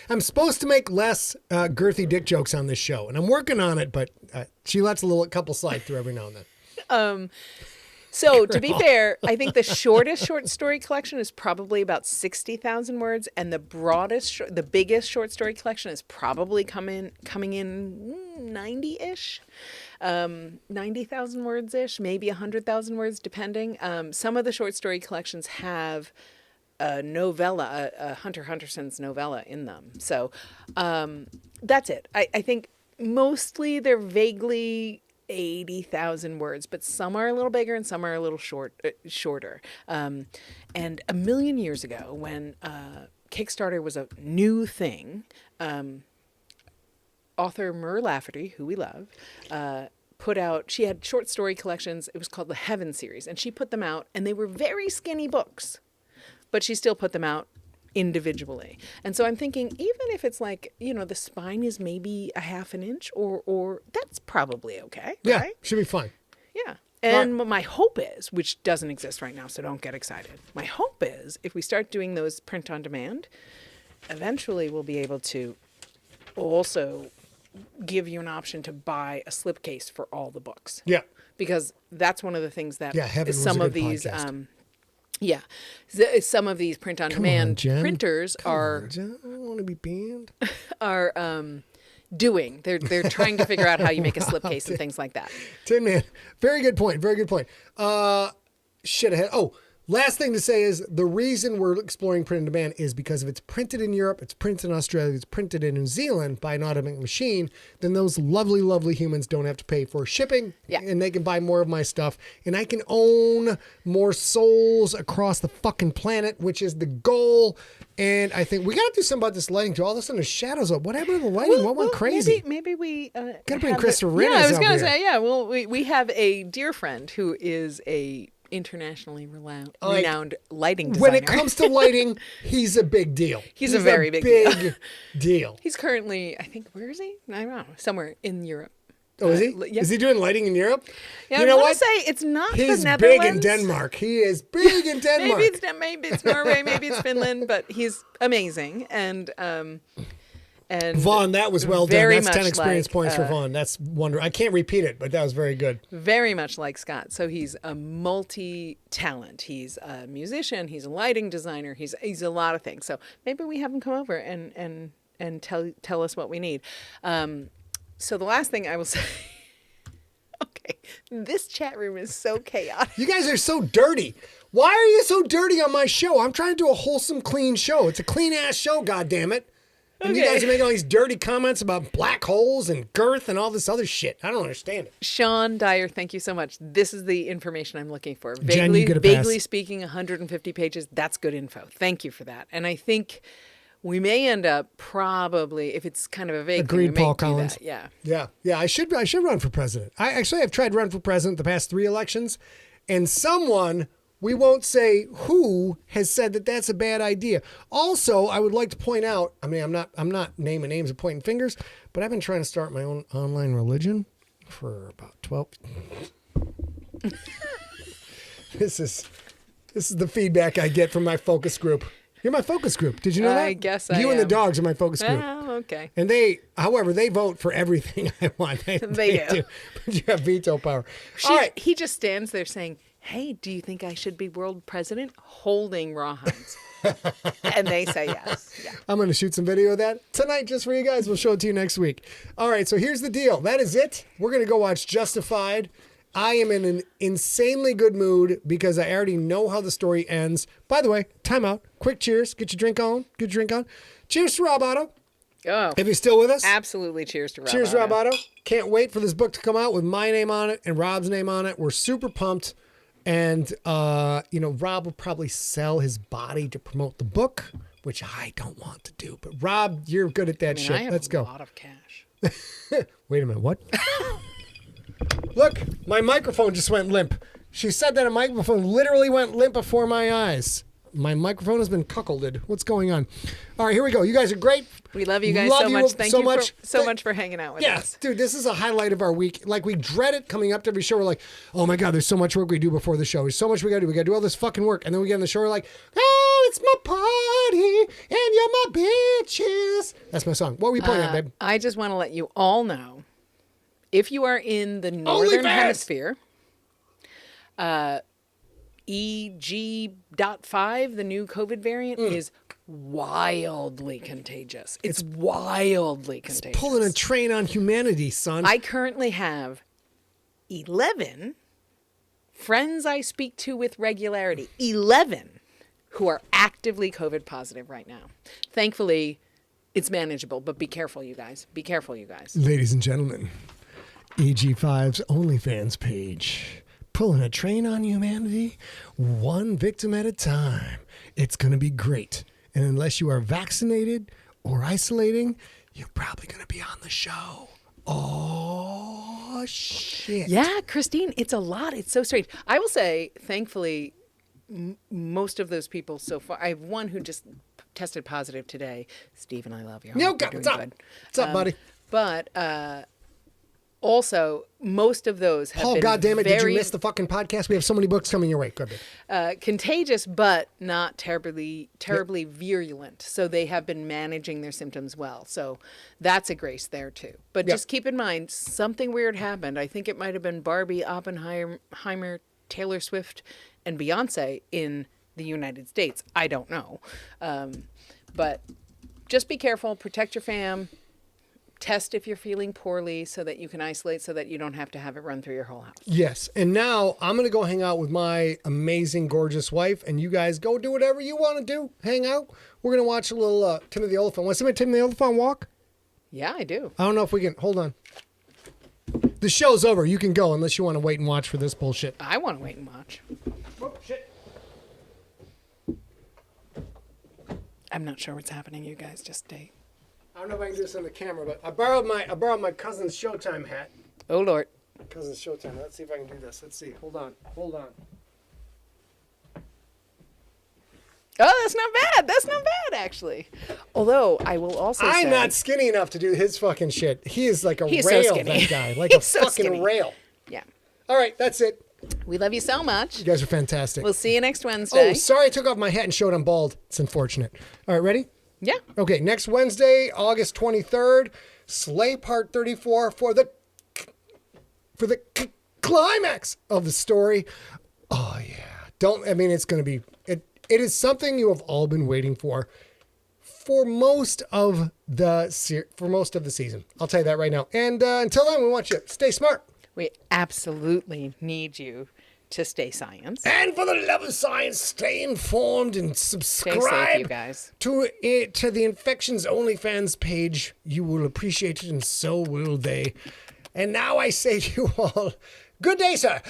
I'm supposed to make less girthy dick jokes on this show, and I'm working on it. But she lets a couple slide through every now and then. So to be fair, I think the shortest short story collection is probably about 60,000 words, and the biggest short story collection is probably coming in 90-ish, 90,000 words-ish, maybe 100,000 words, depending. Some of the short story collections have a novella, a Hunter Hunterson's novella in them. So that's it. I think mostly they're vaguely 80,000 words, but some are a little bigger and some are a little shorter. And a million years ago, when Kickstarter was a new thing. Author Mur Lafferty, who we love, put out, she had short story collections. It was called the Heaven series, and she put them out, and they were very skinny books, but she still put them out individually. And so I'm thinking, even if it's like, the spine is maybe a half an inch, or that's probably okay. Yeah, right? should be fine. Yeah. And my hope is, which doesn't exist right now, so don't get excited. My hope is, if we start doing those print on demand, eventually we'll be able to also give you an option to buy a slipcase for all the books. Yeah. Because that's one of the things that Heaven was some a of good these podcast. some of these print on demand printers are I don't want to be banned. are doing. They're trying to figure out how you make a slipcase and things like that. Tin Man, very good point. Very good point. Shit ahead. Oh, last thing to say is the reason we're exploring print on demand is because if it's printed in Europe, it's printed in Australia, it's printed in New Zealand by an automatic machine, then those lovely, lovely humans don't have to pay for shipping, and they can buy more of my stuff, and I can own more souls across the fucking planet, which is the goal. And I think we got to do something about this lighting too. All of a sudden the shadows up. What happened to the lighting? What went crazy? Maybe we gotta bring Christopher Yeah, I was going to say, well, we have a dear friend who is a internationally renowned lighting designer. When it comes to lighting, he's a big deal. He's a very big deal. deal. He's currently, I think, where is he? I don't know, somewhere in Europe. Oh, is he? Yeah. Is he doing lighting in Europe? Yeah, you know I want what? to say it's not He's the Netherlands. big in Denmark. He is big in Denmark. maybe it's Norway, maybe it's Finland, but he's amazing. And Vaughn, that was well done. very That's 10 much experience like, points for Vaughn. That's wonderful. I can't repeat it, but that was very good. Very much like Scott. So he's a multi-talent. He's a musician. He's a lighting designer. He's a lot of things. So maybe we have him come over and tell us what we need. So the last thing I will say. Okay, this chat room is so chaotic. You guys are so dirty. Why are you so dirty on my show? I'm trying to do a wholesome, clean show. It's a clean-ass show, goddammit. And you guys are making all these dirty comments about black holes and girth and all this other shit. I don't understand it. Sean Dyer, thank you so much. This is the information I'm looking for. Jen, you get a pass. Vaguely speaking, 150 pages. That's good info. Thank you for that. And I think we may end up probably, if it's kind of a vague Agreed, thing, we may Paul do Collins. that. Yeah. Yeah. I should run for president. I've tried to run for president the past 3 elections, and someone, we won't say who, has said that that's a bad idea. Also, I would like to point out, I mean, I'm not naming names or pointing fingers, but I've been trying to start my own online religion for about 12. This is the feedback I get from my focus group. You're my focus group. Did you know that? I guess I You and the am. dogs are my focus group. Oh, okay. And however, they vote for everything I want. They do. But you have veto power. All right. He just stands there saying, hey, do you think I should be world president? Holding rawhides. And they say yes. Yeah. I'm going to shoot some video of that tonight just for you guys. We'll show it to you next week. All right, so here's the deal. That is it. We're going to go watch Justified. I am in an insanely good mood because I already know how the story ends. By the way, time out. Quick cheers. Get your drink on. Get your drink on. Cheers to Rob Otto. Oh, If you're still with us. absolutely. Cheers to Rob. Cheers, Otto. Rob Otto. Can't wait for this book to come out with my name on it and Rob's name on it. We're super pumped. And, Rob will probably sell his body to promote the book, which I don't want to do. But, Rob, you're good at that shit. I have Let's a go. lot of cash. Wait a minute. What? Look, my microphone just went limp. She said that a microphone literally went limp before my eyes. My microphone has been cuckolded. What's going on? All right, here we go. You guys are great. We love you guys Love so you much. Thank so you much. so much for hanging out with Yes, us. dude, this is a highlight of our week. Like, we dread it coming up to every show. We're like, oh my God, there's so much work we do before the show. There's so much we got to do. We got to do all this fucking work. And then we get on the show, we're like, oh, it's my party and you're my bitches. That's my song. What were you pointing at, babe? I just want to let you all know, if you are in the northern hemisphere, EG.5, the new COVID variant, is wildly contagious. It's wildly contagious. Pulling a train on humanity, son. I currently have 11 friends I speak to with regularity, 11 who are actively COVID positive right now. Thankfully, it's manageable, but be careful, you guys. Be careful, you guys. Ladies and gentlemen, EG5's OnlyFans page. Pulling a train on humanity, one victim at a time. It's going to be great. And unless you are vaccinated or isolating, you're probably going to be on the show. Oh, shit. Yeah, Christine, it's a lot. It's so strange. I will say, thankfully, most of those people so far, I have one who just tested positive today. Stephen, I love you. Yo, what's up? What's up, buddy? But also, most of those have been God damn it. Did you very miss the fucking podcast? We have so many books coming your way. Go ahead. contagious, but not terribly virulent. So they have been managing their symptoms well. So that's a grace there too. But just keep in mind, something weird happened. I think it might have been Barbie, Oppenheimer, Taylor Swift, and Beyonce in the United States. I don't know. But just be careful, protect your fam, test if you're feeling poorly so that you can isolate so that you don't have to have it run through your whole house. Yes. And now I'm going to go hang out with my amazing, gorgeous wife, and you guys go do whatever you want to do. Hang out. We're going to watch a little Tim the Elephant. Want to see my Tim the Elephant walk? Yeah, I do. I don't know if we can. Hold on. The show's over. You can go unless you want to wait and watch for this bullshit. I want to wait and watch. Oh, shit. I'm not sure what's happening. You guys just stay. I don't know if I can do this on the camera, but I borrowed my cousin's Showtime hat. Oh, Lord. Cousin's Showtime. Let's see if I can do this. Let's see. Hold on. Oh, that's not bad. That's not bad, actually. Although, I will also say... I'm not skinny enough to do his fucking shit. He is like a He's rail, so skinny. that guy. Like He's a so fucking skinny. rail. Yeah. All right, that's it. We love you so much. You guys are fantastic. We'll see you next Wednesday. Oh, sorry I took off my hat and showed I'm bald. It's unfortunate. All right, ready? Yeah. Okay, next Wednesday, August 23rd, Slay Part 34 for the climax of the story. Oh, yeah. It's going to be... It is something you have all been waiting for most of the season. I'll tell you that right now. And until then, we want you to stay smart. We absolutely need you to stay science. And for the love of science, stay informed and subscribe Stay safe, you guys. to the Infections OnlyFans page. You will appreciate it, and so will they. And now I say to you all, good day, sir.